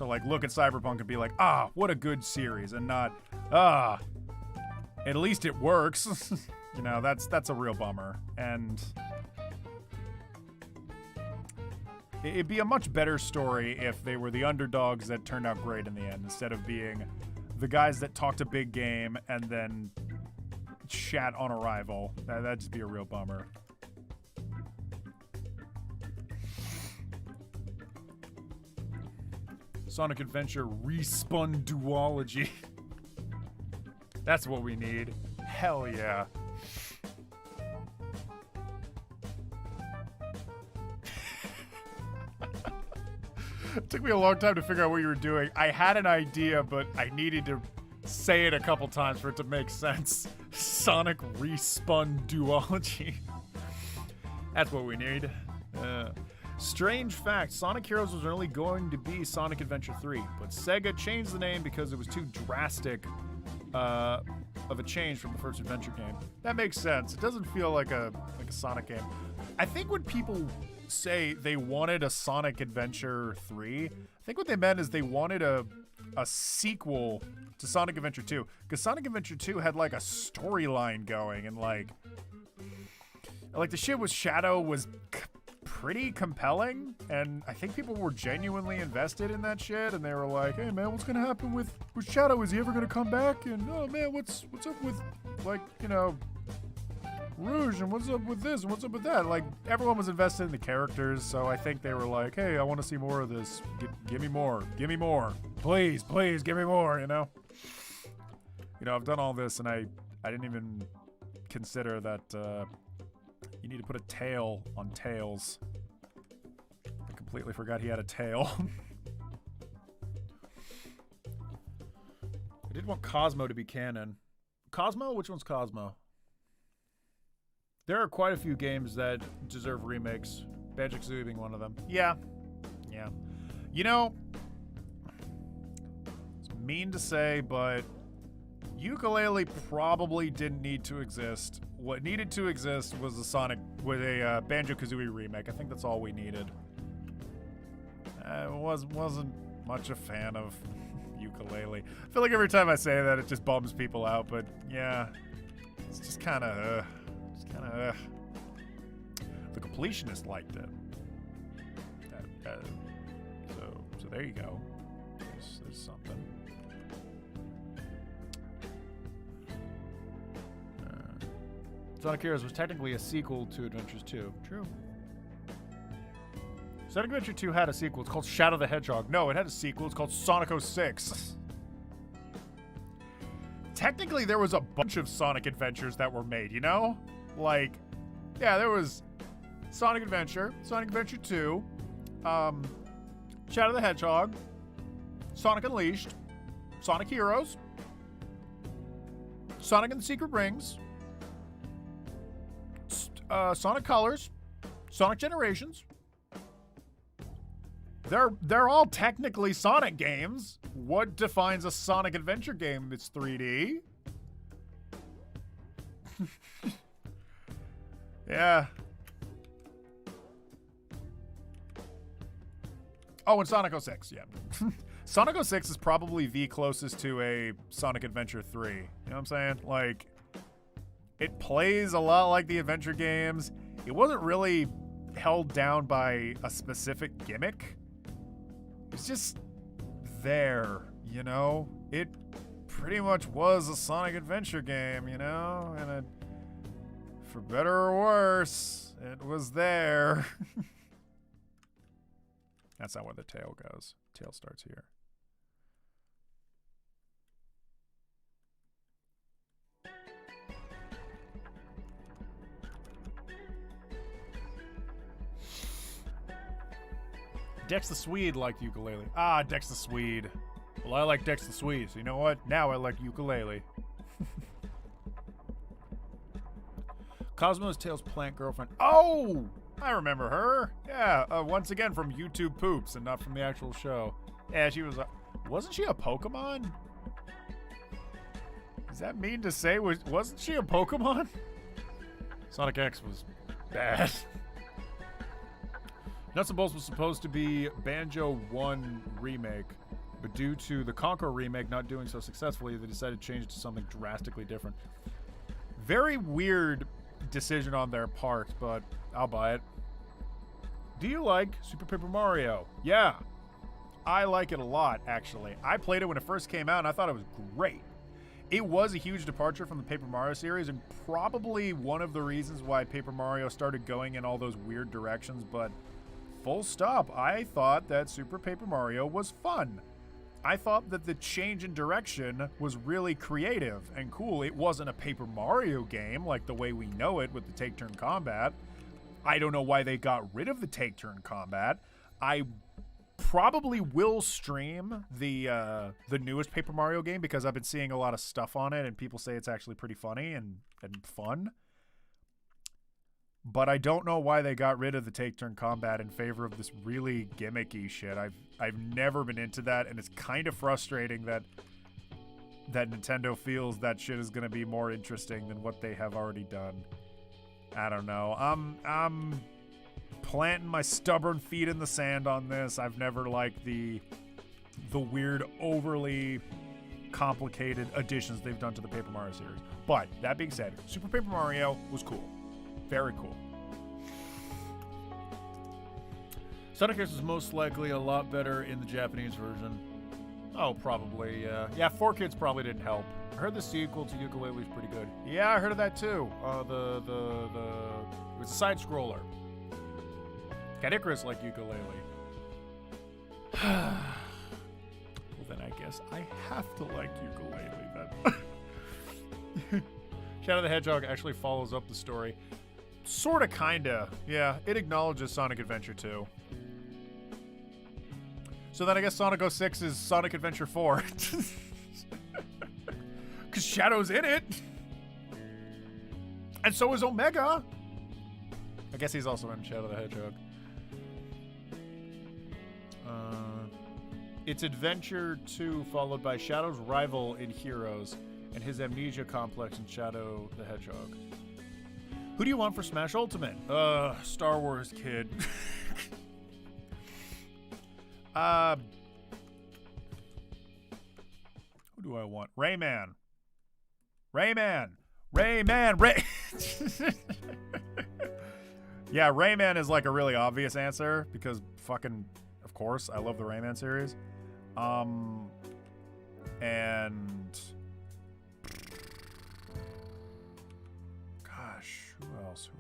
like look at Cyberpunk and be like, ah, what a good series, and not, ah, at least it works. You know, that's a real bummer. And it'd be a much better story if they were the underdogs that turned out great in the end, instead of being the guys that talked a big game and then shat on arrival. That'd just be a real bummer. Sonic Adventure Respun Duology. That's what we need. Hell yeah. It took me a long time to figure out what you were doing. I had an idea, but I needed to say it a couple times for it to make sense. Sonic Respun Duology. That's what we need. Strange fact, Sonic Heroes was only going to be Sonic Adventure 3, but Sega changed the name because it was too drastic of a change from the first adventure game. That makes sense. It doesn't feel like a Sonic game. I think when people say they wanted a Sonic Adventure 3, I think what they meant is they wanted a a sequel to Sonic Adventure 2, because Sonic Adventure 2 had like a storyline going, and like the shit with Shadow was pretty compelling, and I think people were genuinely invested in that shit, and they were like, hey man, what's gonna happen with Shadow? Is he ever gonna come back? And oh man, what's up with, like, you know, Rouge, and what's up with this, and what's up with that? Like, everyone was invested in the characters, so I think they were like, hey, I want to see more of this. Give me more. Give me more. Please, please, give me more, you know? You know, I've done all this, and I didn't even consider that you need to put a tail on Tails. I completely forgot he had a tail. I did want Cosmo to be canon. Cosmo? Which one's Cosmo? There are quite a few games that deserve remakes. Banjo-Kazooie being one of them. Yeah. Yeah. You know, it's mean to say, but Yooka-Laylee probably didn't need to exist. What needed to exist was a Banjo-Kazooie remake. I think that's all we needed. I wasn't much a fan of Yooka-Laylee. I feel like every time I say that, it just bums people out, but yeah, it's just kind of, The completionist liked it. So there you go. There's something. Sonic Heroes was technically a sequel to Adventures 2. True. Sonic Adventure 2 had a sequel. It's called Shadow the Hedgehog. No, it had a sequel. It's called Sonic 06. Technically, there was a bunch of Sonic Adventures that were made, you know? Like, yeah, there was Sonic Adventure, Sonic Adventure 2, Shadow the Hedgehog, Sonic Unleashed, Sonic Heroes, Sonic and the Secret Rings, Sonic Colors, Sonic Generations. They're all technically Sonic games. What defines a Sonic Adventure game that's 3D? Yeah. Oh, and Sonic 06, yeah. Sonic 06 is probably the closest to a Sonic Adventure 3. You know what I'm saying? Like, it plays a lot like the adventure games. It wasn't really held down by a specific gimmick. It's just there, you know? It pretty much was a Sonic Adventure game, you know? And it, for better or worse, it was there. That's not where the tail goes. Tail starts here. Dex the Swede liked Yooka-Laylee. Ah, Dex the Swede. Well, I like Dex the Swede, so you know what? Now I like Yooka-Laylee. Cosmo's Tails' plant girlfriend. Oh! I remember her. Yeah, once again from YouTube Poops and not from the actual show. Yeah, she was wasn't she a Pokemon? Is that mean to say? Wasn't she a Pokemon? Sonic X was bad. Nuts and Bolts was supposed to be Banjo 1 remake, but due to the Conquer remake not doing so successfully, they decided to change it to something drastically different. Very weird decision on their part, but I'll buy it. Do you like Super Paper Mario? Yeah, I like it a lot, actually. I played it when it first came out, and I thought it was great. It was a huge departure from the Paper Mario series, and probably one of the reasons why Paper Mario started going in all those weird directions, but full stop, I thought that Super Paper Mario was fun. I thought that the change in direction was really creative and cool. It wasn't a Paper Mario game like the way we know it with the take-turn combat. I don't know why they got rid of the take-turn combat. I probably will stream the newest Paper Mario game because I've been seeing a lot of stuff on it and people say it's actually pretty funny and fun. But I don't know why they got rid of the take-turn combat in favor of this really gimmicky shit. I've never been into that, and it's kind of frustrating that Nintendo feels that shit is going to be more interesting than what they have already done. I don't know. I'm planting my stubborn feet in the sand on this. I've never liked the the weird, overly complicated additions they've done to the Paper Mario series. But that being said, Super Paper Mario was cool. Very cool. Sonic Heroes is most likely a lot better in the Japanese version. Oh, probably, yeah. Yeah, 4Kids probably didn't help. I heard the sequel to Yooka-Laylee is pretty good. Yeah, I heard of that too. It was a side scroller. Cat Icarus like Yooka-Laylee. Well, then I guess I have to like Yooka-Laylee then. Shadow the Hedgehog actually follows up the story. Sorta, kinda. Yeah, it acknowledges Sonic Adventure 2. So then I guess Sonic 06 is Sonic Adventure 4. Because Shadow's in it. And so is Omega. I guess he's also in Shadow the Hedgehog. It's Adventure 2 followed by Shadow's rival in Heroes and his amnesia complex in Shadow the Hedgehog. Who do you want for Smash Ultimate? Star Wars kid. Who do I want? Rayman. Rayman. Yeah, Rayman is like a really obvious answer because fucking, of course, I love the Rayman series. And gosh, who else?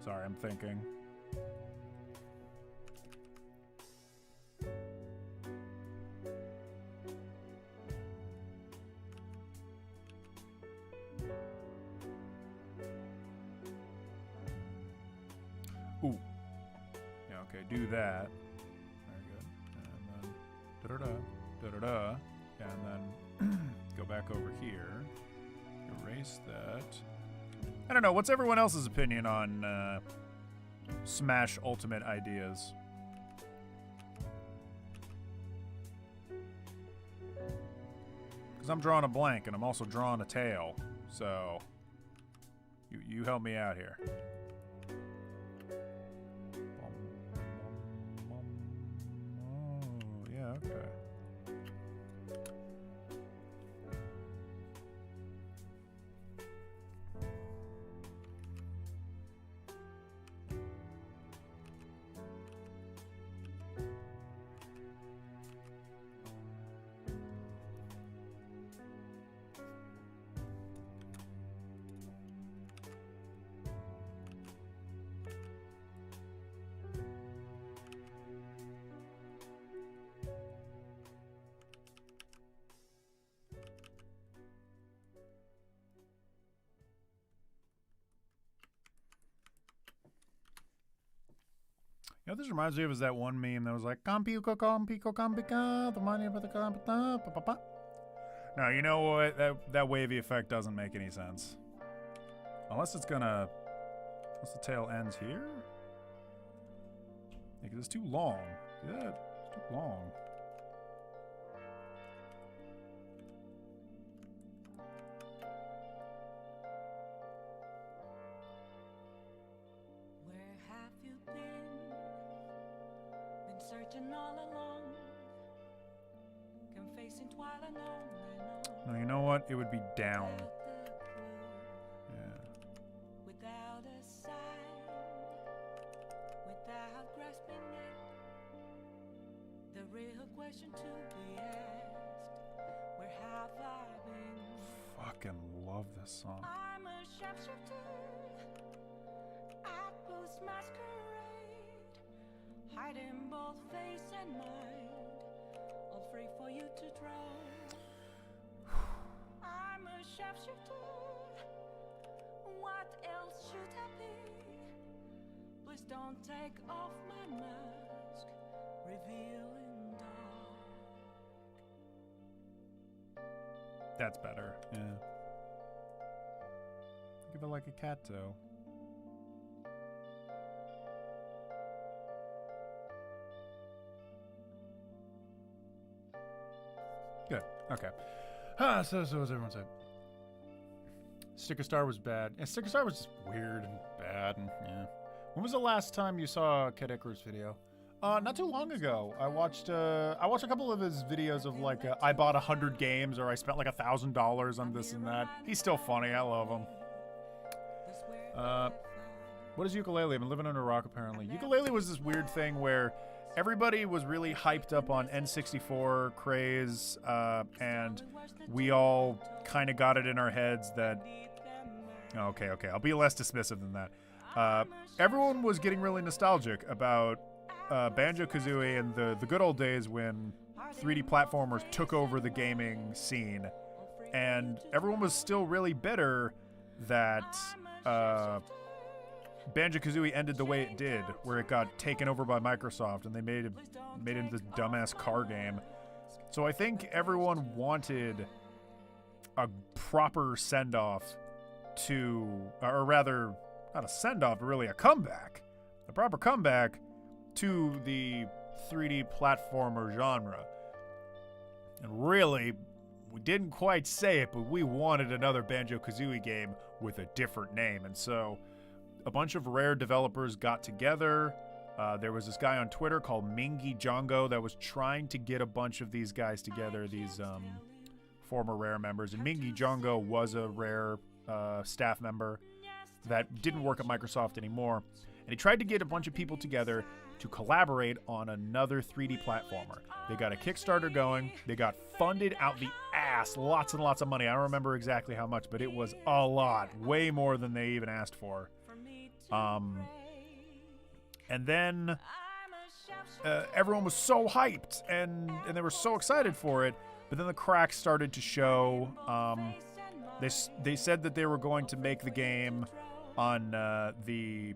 Sorry, I'm thinking. Ooh. Yeah, okay, do that. Very good. And then da-da-da. And then go back over here. Erase that. I don't know, what's everyone else's opinion on Smash Ultimate ideas? Because I'm drawing a blank, and I'm also drawing a tail. So, you help me out here. Oh, yeah, okay. You know what this reminds me of is that one meme that was like, Compico, the money about the compita. No, you know what? That wavy effect doesn't make any sense. Unless it's gonna... Unless the tail ends here? Yeah, because it's too long. See that? It's too long. No, you know what? It would be down. Yeah. Without a sign, without grasping it, the real question to be asked, where have I been? Fucking love this song. I'm a sharpshooter at Boost Masquerade, hiding both face and mind, all free for you to draw. I'm a sharpshooter. What else should I be? Please don't take off my mask, revealing dark. That's better. Yeah. Give it like a cat toe. Good. Okay. So what's everyone say? Sticker Star was bad. Yeah, Sticker Star was just weird and bad, and yeah. When was the last time you saw Kid Icarus video? Not too long ago. I watched a couple of his videos of like, I bought 100 games, or I spent like $1,000 on this and that. He's still funny. I love him. What is ukulele? I've been living under a rock, apparently. Ukulele was this weird thing where everybody was really hyped up on N64 craze, and we all kind of got it in our heads that... Okay, I'll be less dismissive than that. Everyone was getting really nostalgic about Banjo-Kazooie and the good old days when 3D platformers took over the gaming scene. And everyone was still really bitter that... Banjo-Kazooie ended the way it did, where it got taken over by Microsoft and they made it into this dumbass car game. So I think everyone wanted a proper send-off to, or rather, not a send-off, but really a comeback. A proper comeback to the 3D platformer genre. And really, we didn't quite say it, but we wanted another Banjo-Kazooie game with a different name. And so a bunch of Rare developers got together. There was this guy on Twitter called Mingy Django that was trying to get a bunch of these guys together, these former Rare members. And Mingy Django was a Rare staff member that didn't work at Microsoft anymore. And he tried to get a bunch of people together to collaborate on another 3D platformer. They got a Kickstarter going. They got funded out the ass, lots and lots of money. I don't remember exactly how much, but it was a lot, way more than they even asked for. And then everyone was so hyped and they were so excited for it, but then the cracks started to show. They said that they were going to make the game on the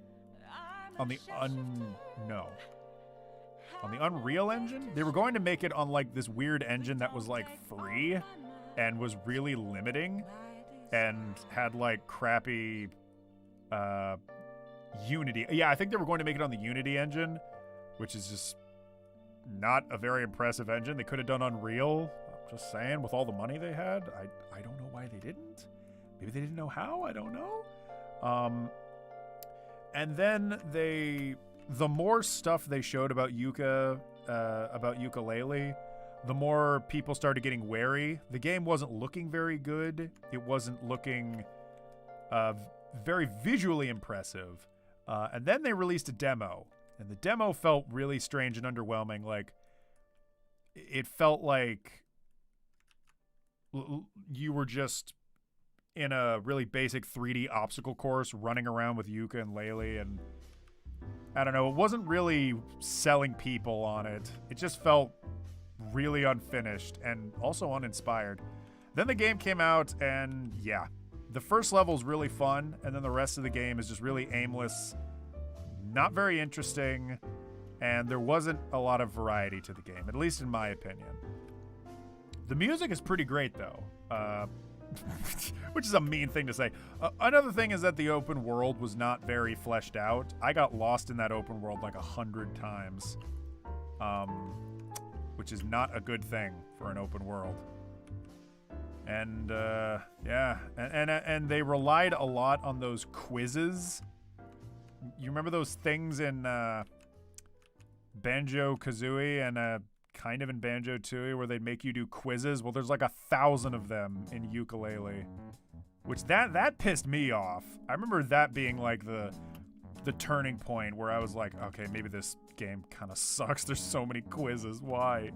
Unreal Engine. They were going to make it on like this weird engine that was like free and was really limiting and had like crappy Unity. Yeah, I think they were going to make it on the Unity engine, which is just not a very impressive engine. They could have done Unreal. I'm just saying, with all the money they had. I don't know why they didn't. Maybe they didn't know how. I don't know. And then the more stuff they showed about about ukulele, the more people started getting wary. The game wasn't looking very good. It wasn't looking very visually impressive. And then they released a demo, and the demo felt really strange and underwhelming. Like, it felt like you were just in a really basic 3D obstacle course running around with Yuka and Laylee, and I don't know, it wasn't really selling people on it. It just felt really unfinished and also uninspired. Then the game came out, and yeah, the first level's really fun, and then the rest of the game is just really aimless, not very interesting, and there wasn't a lot of variety to the game, at least in my opinion. The music is pretty great, though, which is a mean thing to say. Another thing is that the open world was not very fleshed out. I got lost in that open world like 100 times, which is not a good thing for an open world. And yeah, and they relied a lot on those quizzes. You remember those things in Banjo-Kazooie and kind of in Banjo-Tooie where they'd make you do quizzes? Well, there's like 1,000 of them in Ukulele, which that pissed me off. I remember that being like the turning point where I was like, okay, maybe this game kind of sucks. There's so many quizzes. Why?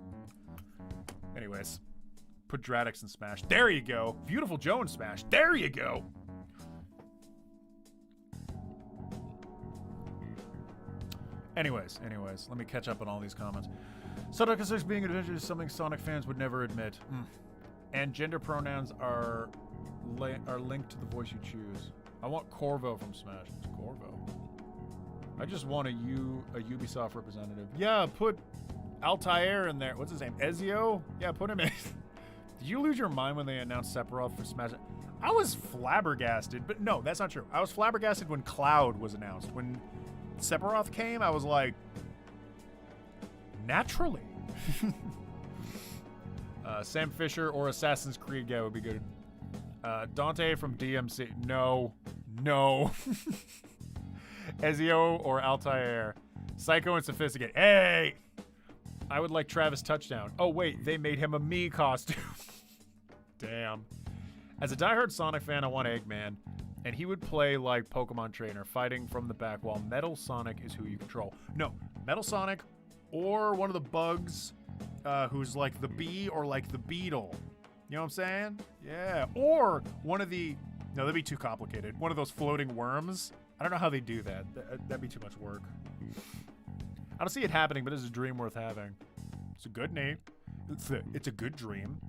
Anyways. Put Dradix in Smash. There you go. Beautiful Joe in Smash. There you go. Anyways, let me catch up on all these comments. Sonic 6 being adventure is something Sonic fans would never admit. And gender pronouns are linked to the voice you choose. I want Corvo from Smash. What's Corvo? I just want a Ubisoft representative. Yeah, put Altair in there. What's his name? Ezio? Yeah, put him in. Did you lose your mind when they announced Sephiroth for Smash? I was flabbergasted, but no, that's not true. I was flabbergasted when Cloud was announced. When Sephiroth came, I was like, naturally. Sam Fisher or Assassin's Creed guy would be good. Dante from DMC. No. Ezio or Altair. Psycho and Sophisticated. Hey! I would like Travis Touchdown. Oh, wait. They made him a me costume. Damn. As a diehard Sonic fan, I want Eggman. And he would play like Pokemon Trainer, fighting from the back, while Metal Sonic is who you control. No, Metal Sonic or one of the bugs who's like the bee or like the beetle. You know what I'm saying? Yeah. Or one of the... No, that'd be too complicated. One of those floating worms. I don't know how they do that. That'd be too much work. I don't see it happening, but it's a dream worth having. It's a good name. It's a good dream.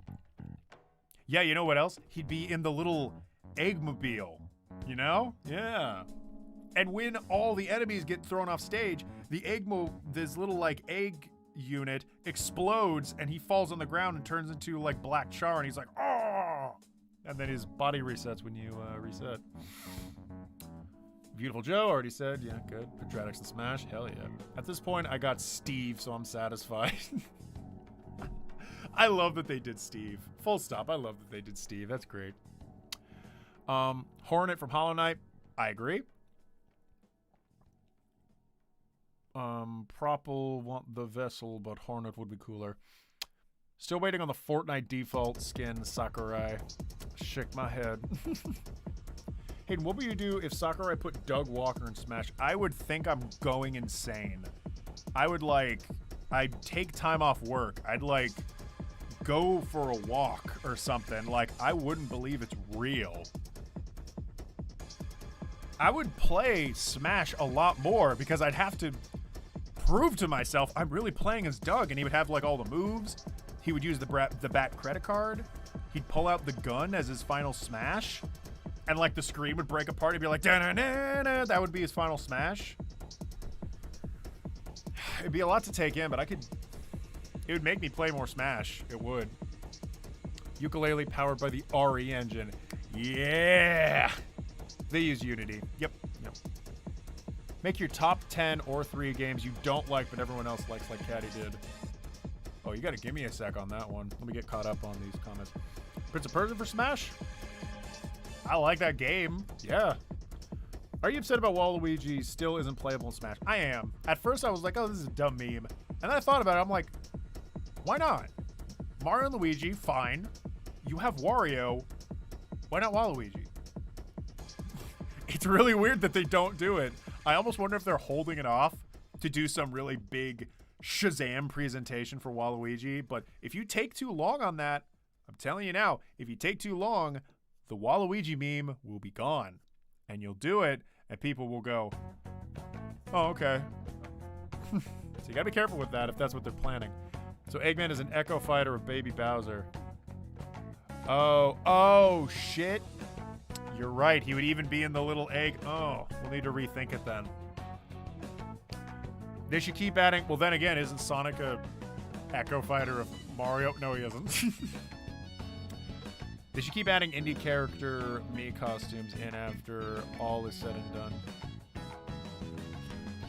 Yeah, you know what else? He'd be in the little Eggmobile. You know? Yeah. And when all the enemies get thrown off stage, this little like egg unit explodes and he falls on the ground and turns into like black char and he's like, oh! And then his body resets when you reset. Beautiful Joe already said, yeah, good. Patriotics and Smash, hell yeah. At this point, I got Steve, so I'm satisfied. I love that they did Steve. Full stop. I love that they did Steve. That's great. Hornet from Hollow Knight, I agree. Propel want the vessel, but Hornet would be cooler. Still waiting on the Fortnite default skin, Sakurai. Shake my head. Hayden, what would you do if Sakurai put Doug Walker in Smash? I would think I'm going insane. I'd take time off work. I'd go for a walk or something. I wouldn't believe it's real. I would play Smash a lot more because I'd have to prove to myself I'm really playing as Doug, and he would have all the moves. He would use the back credit card. He'd pull out the gun as his final smash, and the screen would break apart. He'd be like, da-na-na-na. That would be his final smash. It'd be a lot to take in, but it would make me play more Smash. It would. Ukulele powered by the RE engine. Yeah. They use Unity. Yep. Make your top 10 or 3 games you don't like, but everyone else likes, like Caddy did. Oh, you gotta give me a sec on that one. Let me get caught up on these comments. Prince of Persia for Smash? I like that game. Yeah. Are you upset about Waluigi still isn't playable in Smash? I am. At first I was like, oh, this is a dumb meme. And then I thought about it. I'm like, why not? Mario and Luigi, fine. You have Wario. Why not Waluigi? It's really weird that they don't do it. I almost wonder if they're holding it off to do some really big Shazam presentation for Waluigi. But if you take too long on that, I'm telling you now, if you take too long, the Waluigi meme will be gone. And you'll do it, and people will go, oh, okay. So you gotta be careful with that if that's what they're planning. So Eggman is an Echo Fighter of Baby Bowser. Oh, shit. You're right. He would even be in the little egg. Oh, we'll need to rethink it then. They should keep adding. Well, then again, isn't Sonic a Echo Fighter of Mario? No, he isn't. They should keep adding indie character Mii costumes in after all is said and done.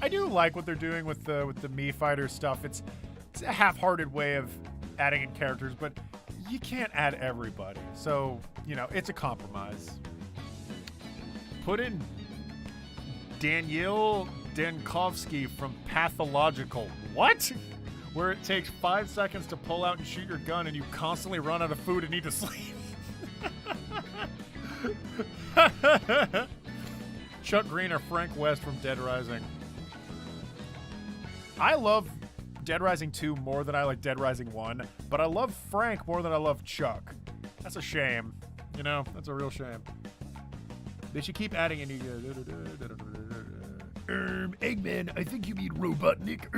I do like what they're doing with the Mii Fighter stuff. It's a half-hearted way of adding in characters, but you can't add everybody. So, it's a compromise. Put in Daniel Dankovsky from Pathological. What? Where it takes 5 seconds to pull out and shoot your gun and you constantly run out of food and need to sleep. Chuck Green or Frank West from Dead Rising. I love Dead Rising 2 more than I like Dead Rising 1, but I love Frank more than I love Chuck. That's a shame. That's a real shame. They should keep adding any... Eggman, I think you mean Robotnik.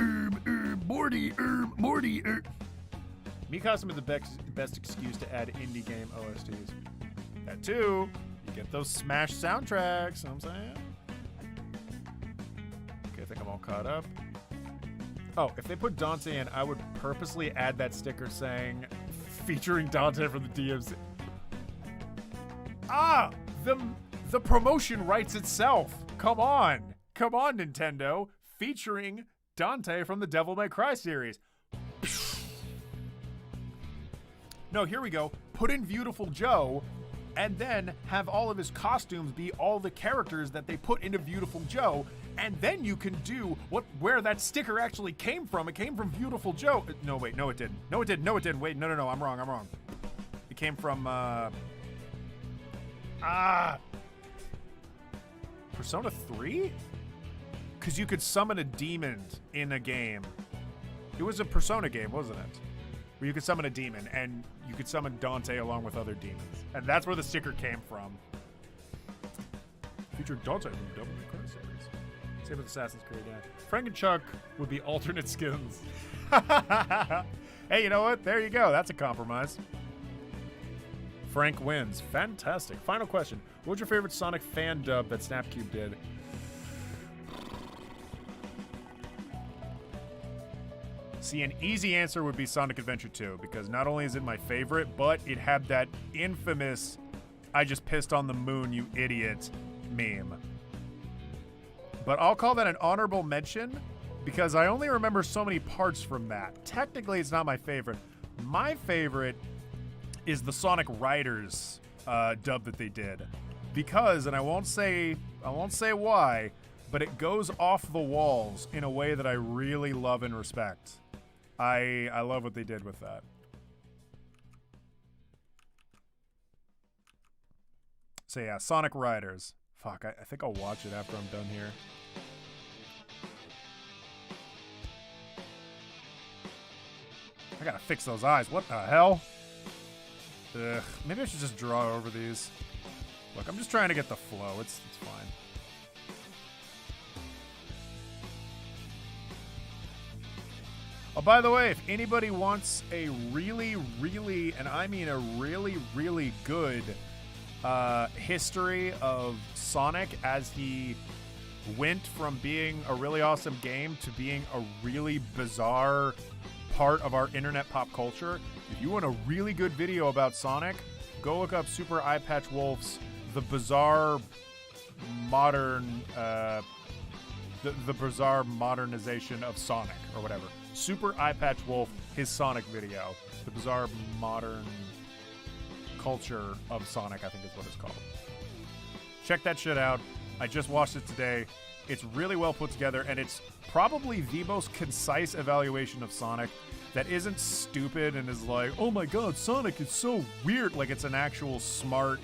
Morty, Morty. Mii costume is the best excuse to add indie game OSTs. That too. You get those Smash soundtracks, you know what I'm saying? Okay, I think I'm all caught up. Oh, if they put Dante in, I would purposely add that sticker saying, featuring Dante from the DMC. Ah! The promotion writes itself. Come on, Nintendo. Featuring Dante from the Devil May Cry series. No, here we go. Put in Beautiful Joe, and then have all of his costumes be all the characters that they put into Beautiful Joe, and then you can do where that sticker actually came from. It came from Beautiful Joe. No, wait, no, it didn't. No, it didn't. No, it didn't. Wait, no, I'm wrong. It came from, Persona 3? Because you could summon a demon in a game. It was a Persona game, wasn't it? Where you could summon a demon, and you could summon Dante along with other demons. And that's where the sticker came from. Featured Dante from the Devil May Cry series. Same with Assassin's Creed, yeah. Frank and Chuck would be alternate skins. Hey, you know what? There you go. That's a compromise. Frank wins. Fantastic. Final question. What was your favorite Sonic fan dub that Snapcube did? See, an easy answer would be Sonic Adventure 2, because not only is it my favorite, but it had that infamous "I just pissed on the moon, you idiot" meme. But I'll call that an honorable mention, because I only remember so many parts from that. Technically, it's not my favorite. My favorite is the Sonic Riders dub that they did. Because, and I won't say why, but it goes off the walls in a way that I really love and respect. I love what they did with that. So yeah, Sonic Riders. Fuck, I think I'll watch it after I'm done here. I gotta fix those eyes. What the hell? Ugh, maybe I should just draw over these. Look, I'm just trying to get the flow. It's fine. Oh, by the way, if anybody wants a really, and I mean a really good history of Sonic as he went from being a really awesome game to being a really bizarre part of our internet pop culture, if you want a really good video about Sonic, go look up Super Eye Patch Wolf's The Bizarre Modern, the bizarre modernization of Sonic, or whatever. Super Eye Patch Wolf, his Sonic video. The bizarre modern culture of Sonic, I think is what it's called. Check that shit out. I just watched it today. It's really well put together, and it's probably the most concise evaluation of Sonic that isn't stupid and is like, oh my god, Sonic is so weird. Like, it's an actual smart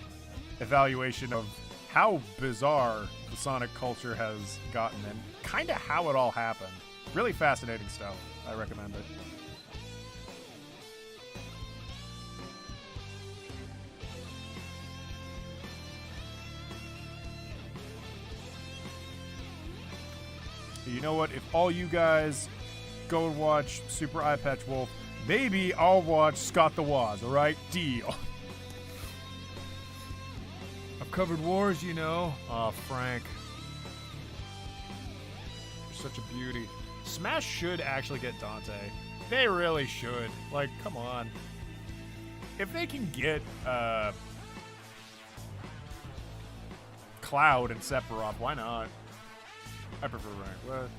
evaluation of how bizarre the Sonic culture has gotten and kind of how it all happened. Really fascinating stuff. I recommend it. You know what? If all you guys go and watch Super Eye Patch Wolf, maybe I'll watch Scott the Woz, alright? Deal. I've covered wars, you know. Aw, Frank. You're such a beauty. Smash should actually get Dante. They really should. Like, come on. If they can get Cloud and Sephiroth, why not? I prefer rank. What?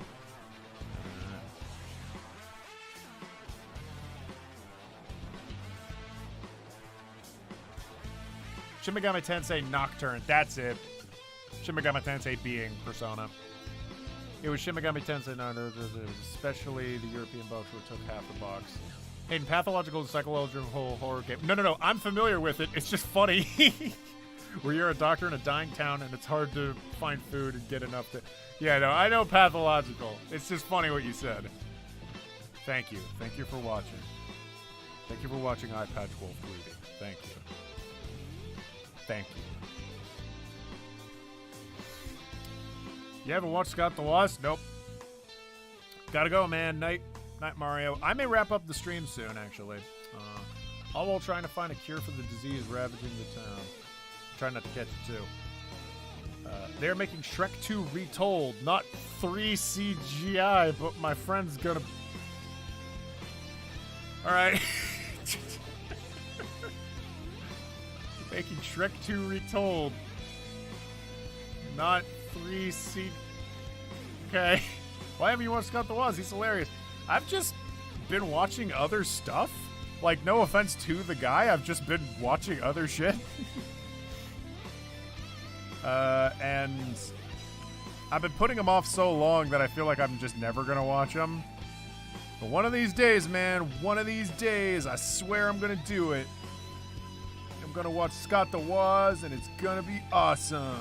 Shin Megami Tensei Nocturne. That's it. Shin Megami Tensei being Persona. It was Shin Megami Tensei Nocturne, especially the European box where it took half the box. In pathological and psychological horror game. No. I'm familiar with it. It's just funny. Where you're a doctor in a dying town and it's hard to find food and get enough to... Yeah, no, I know pathological. It's just funny what you said. Thank you. Thank you for watching. Thank you for watching Eye Patch Wolf Greedy. Thank you. Thank you. You haven't watched Scott the Woz? Nope. Gotta go, man. Night, Mario. I may wrap up the stream soon, actually. All while trying to find a cure for the disease ravaging the town. Try not to catch it, too. They're making Shrek 2 Retold, not 3 CGI, but my friend's gonna... Alright. Making Shrek 2 Retold, not 3 C... Okay. Why haven't you watched Scott the Woz? He's hilarious. I've just been watching other stuff. Like, no offense to the guy, I've just been watching other shit. And I've been putting him off so long that I feel like I'm just never gonna watch him. But one of these days, man, one of these days, I swear I'm gonna do it. I'm gonna watch Scott the Woz, and it's gonna be awesome.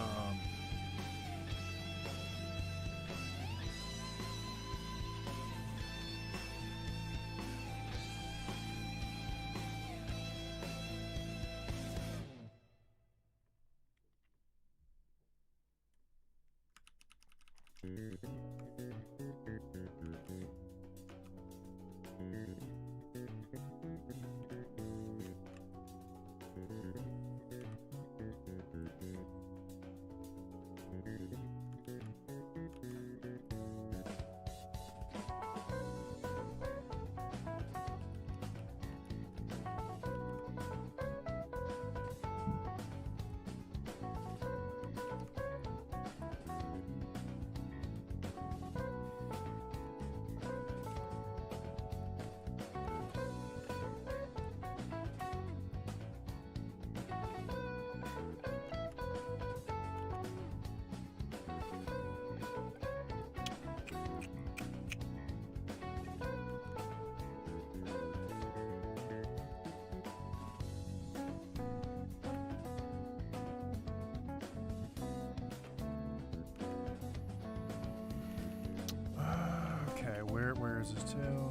Where is this tail?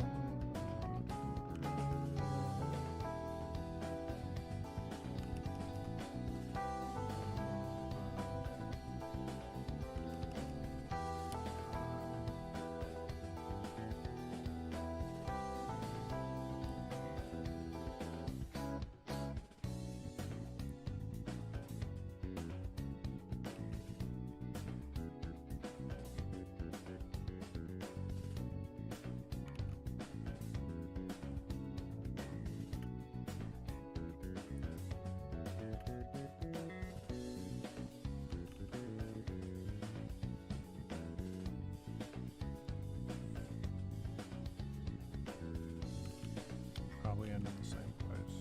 Probably end in the same place.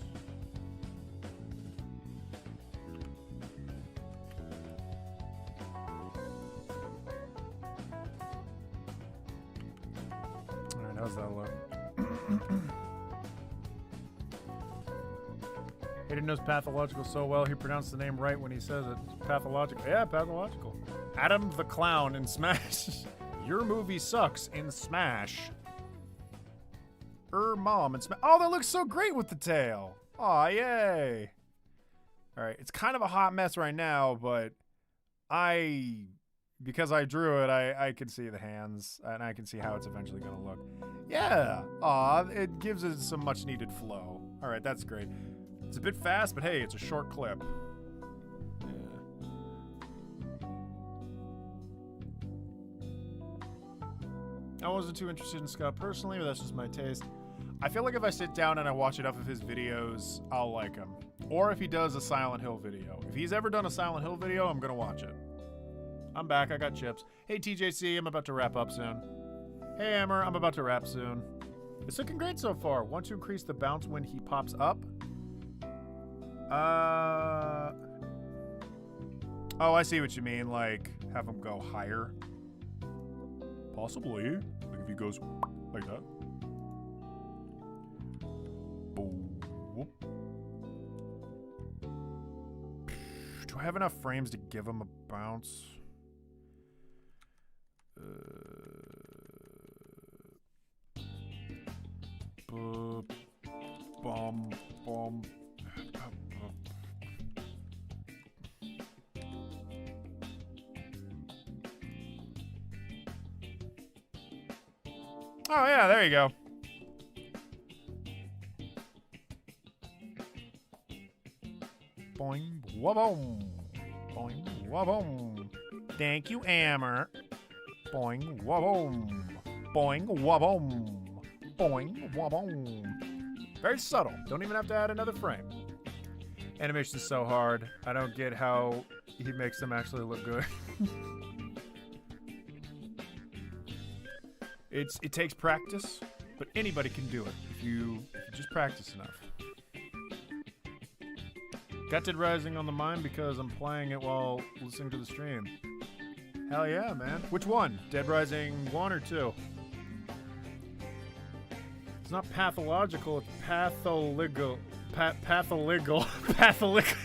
Alright, how's that look? Hayden knows pathological so well he pronounced the name right when he says it. Pathological. Yeah, pathological. Adam the Clown in Smash. Your movie sucks in Smash. Mom and Smash. Oh, that looks so great with the tail. Aw, yay. Alright, it's kind of a hot mess right now, but because I drew it, I can see the hands, and I can see how it's eventually going to look. Yeah. Aw, it gives it some much needed flow. Alright, that's great. It's a bit fast, but hey, it's a short clip. Yeah. I wasn't too interested in Scott personally, but that's just my taste. I feel like if I sit down and I watch enough of his videos, I'll like him. Or if he does a Silent Hill video. If he's ever done a Silent Hill video, I'm gonna watch it. I'm back, I got chips. Hey TJC, I'm about to wrap up soon. Hey Amber, I'm about to wrap soon. It's looking great so far. Want to increase the bounce when he pops up? Oh, I see what you mean, like, have him go higher. Possibly. Like if he goes like that. Do I have enough frames to give him a bounce? Bomb. Oh yeah, there you go. Boing, waboom. Boing, waboom. Thank you, Amber. Boing, waboom. Boing, waboom. Boing, waboom. Very subtle. Don't even have to add another frame. Animation is so hard. I don't get how he makes them actually look good. It takes practice, but anybody can do it. If if you just practice enough. Got Dead Rising on the mind because I'm playing it while listening to the stream. Hell yeah, man. Which one? Dead Rising 1 or 2? It's not pathological, it's pathological. Pathological. Pathological.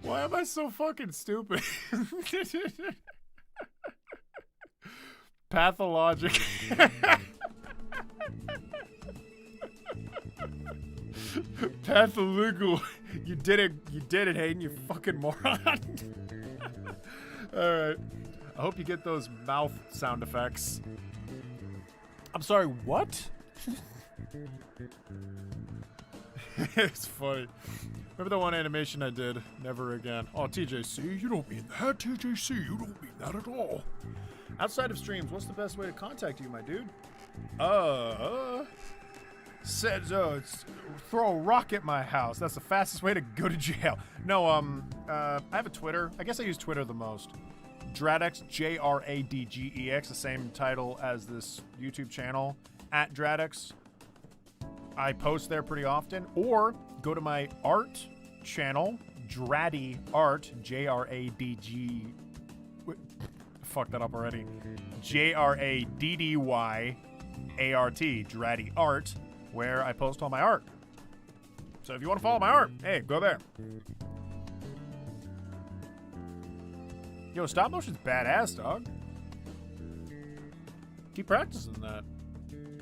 Why am I so fucking stupid? Pathologic. Pathological. You did it, Hayden, you fucking moron. Alright. I hope you get those mouth sound effects. I'm sorry, what? It's funny. Remember that one animation I did? Never again. Oh, TJC, you don't mean that. TJC, you don't mean that at all. Outside of streams, what's the best way to contact you, my dude? Said, it's throw a rock at my house. That's the fastest way to go to jail. No, I have a Twitter. I guess I use Twitter the most. Dradex, Jradgex, the same title as this YouTube channel, at Dradex. I post there pretty often. Or go to my art channel, Draddy Art, Jradg. Fucked that up already. Jraddyart, Draddy Art, where I post all my art. So if you want to follow my art, hey, go there. Yo, stop motion's badass, dog. Keep practicing that.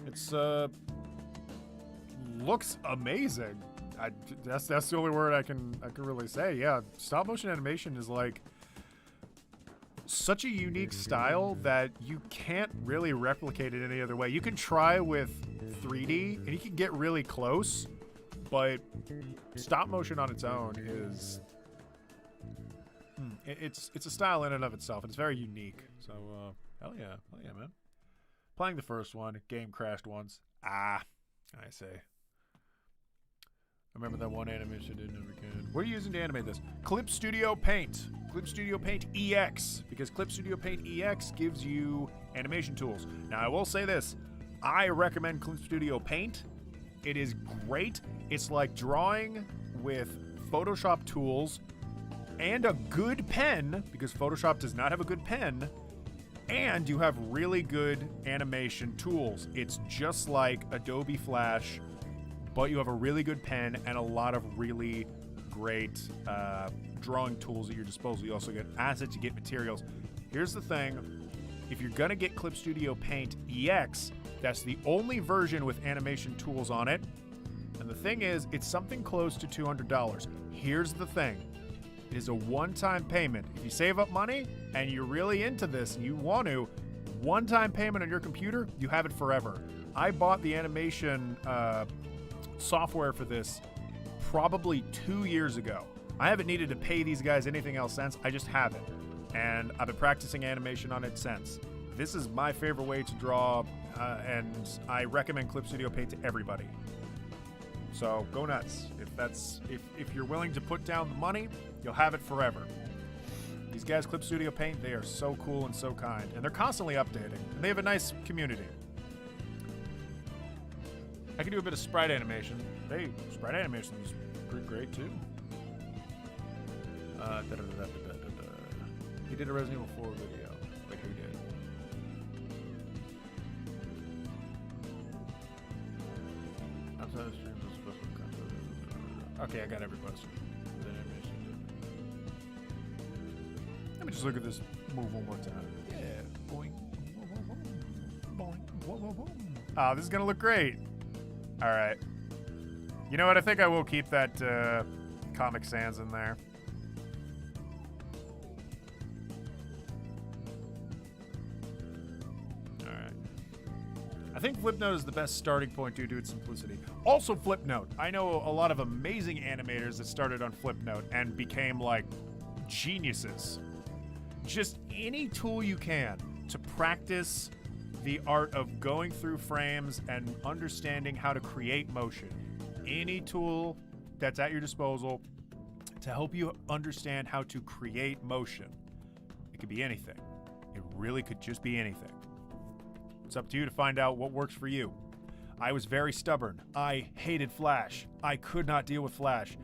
It's looks amazing. That's the only word I can really say. Yeah, stop motion animation is like such a unique style that you can't really replicate it any other way. You can try with 3D and you can get really close, but stop motion on its own is it's a style in and of itself, and it's very unique. So hell yeah, man. Playing the first one, game crashed once. I say. I remember that one animation didn't ever can. What are you using to animate this? Clip Studio Paint. Clip Studio Paint EX. Because Clip Studio Paint EX gives you animation tools. Now, I will say this. I recommend Clip Studio Paint. It is great. It's like drawing with Photoshop tools and a good pen, because Photoshop does not have a good pen, and you have really good animation tools. It's just like Adobe Flash, but you have a really good pen and a lot of really great drawing tools at your disposal. You also get assets, you get materials. Here's the thing. If you're going to get Clip Studio Paint EX, that's the only version with animation tools on it. And the thing is, it's something close to $200. Here's the thing. It is a one-time payment. If you save up money and you're really into this and you want to, one-time payment on your computer, you have it forever. I bought the animation software for this probably 2 years ago. I haven't needed to pay these guys anything else since. I just have it. And I've been practicing animation on it since. This is my favorite way to draw, and I recommend Clip Studio Paint to everybody. So go nuts. If you're willing to put down the money, you'll have it forever. These guys, Clip Studio Paint, they are so cool and so kind. And they're constantly updating. And they have a nice community. I can do a bit of sprite animation. Hey, sprite animation is pretty great too. He did a Resident Evil 4 video. Wait, who did? Outside of streams, special content. Okay, I got every question. Let me just look at this move one more time. Yeah. Boing. Boing. Oh, this is gonna look great. All right. You know what? I think I will keep that Comic Sans in there. All right. I think Flipnote is the best starting point due to its simplicity. Also, Flipnote. I know a lot of amazing animators that started on Flipnote and became like geniuses. Just any tool you can to practice the art of going through frames and understanding how to create motion. Any tool that's at your disposal to help you understand how to create motion. It could be anything. It really could just be anything. It's up to you to find out what works for you. I was very stubborn. I hated Flash. I could not deal with Flash.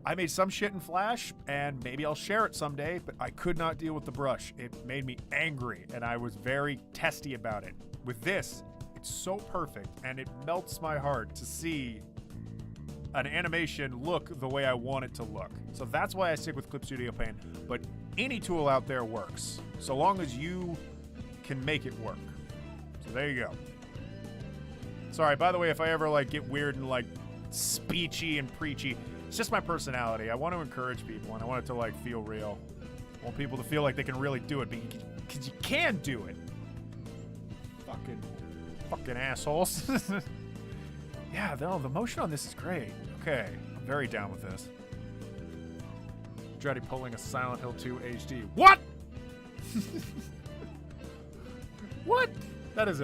I made some shit in Flash, and maybe I'll share it someday, but I could not deal with the brush. It made me angry, and I was very testy about it. With this, it's so perfect, and it melts my heart to see an animation look the way I want it to look. So that's why I stick with Clip Studio Paint, but any tool out there works, so long as you can make it work. So there you go. Sorry, by the way, if I ever get weird and speechy and preachy, it's just my personality. I want to encourage people, and I want it to feel real. I want people to feel like they can really do it, because you can do it. Fucking assholes. Yeah, the motion on this is great. Okay, I'm very down with this. Dready pulling a Silent Hill 2 HD. What? What? Those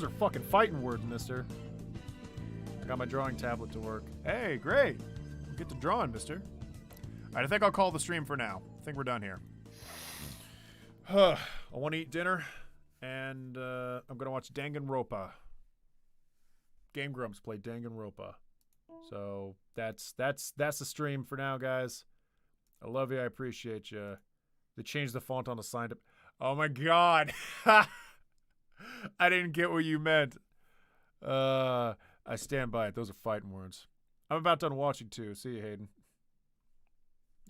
are fucking fighting words, mister. I got my drawing tablet to work. Hey, great. Get to drawing, mister. All right, I think I'll call the stream for now. I think we're done here. I want to eat dinner, and I'm going to watch Danganronpa. Game Grumps play Danganronpa. So that's the stream for now, guys. I love you. I appreciate you. They changed the font on the sign. Oh, my God. I didn't get what you meant. I stand by it. Those are fighting words. I'm about done watching too. See you, Hayden.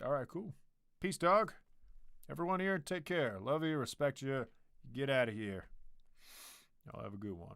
All right, cool. Peace, dog. Everyone here, take care. Love you, respect you. Get out of here. Y'all have a good one.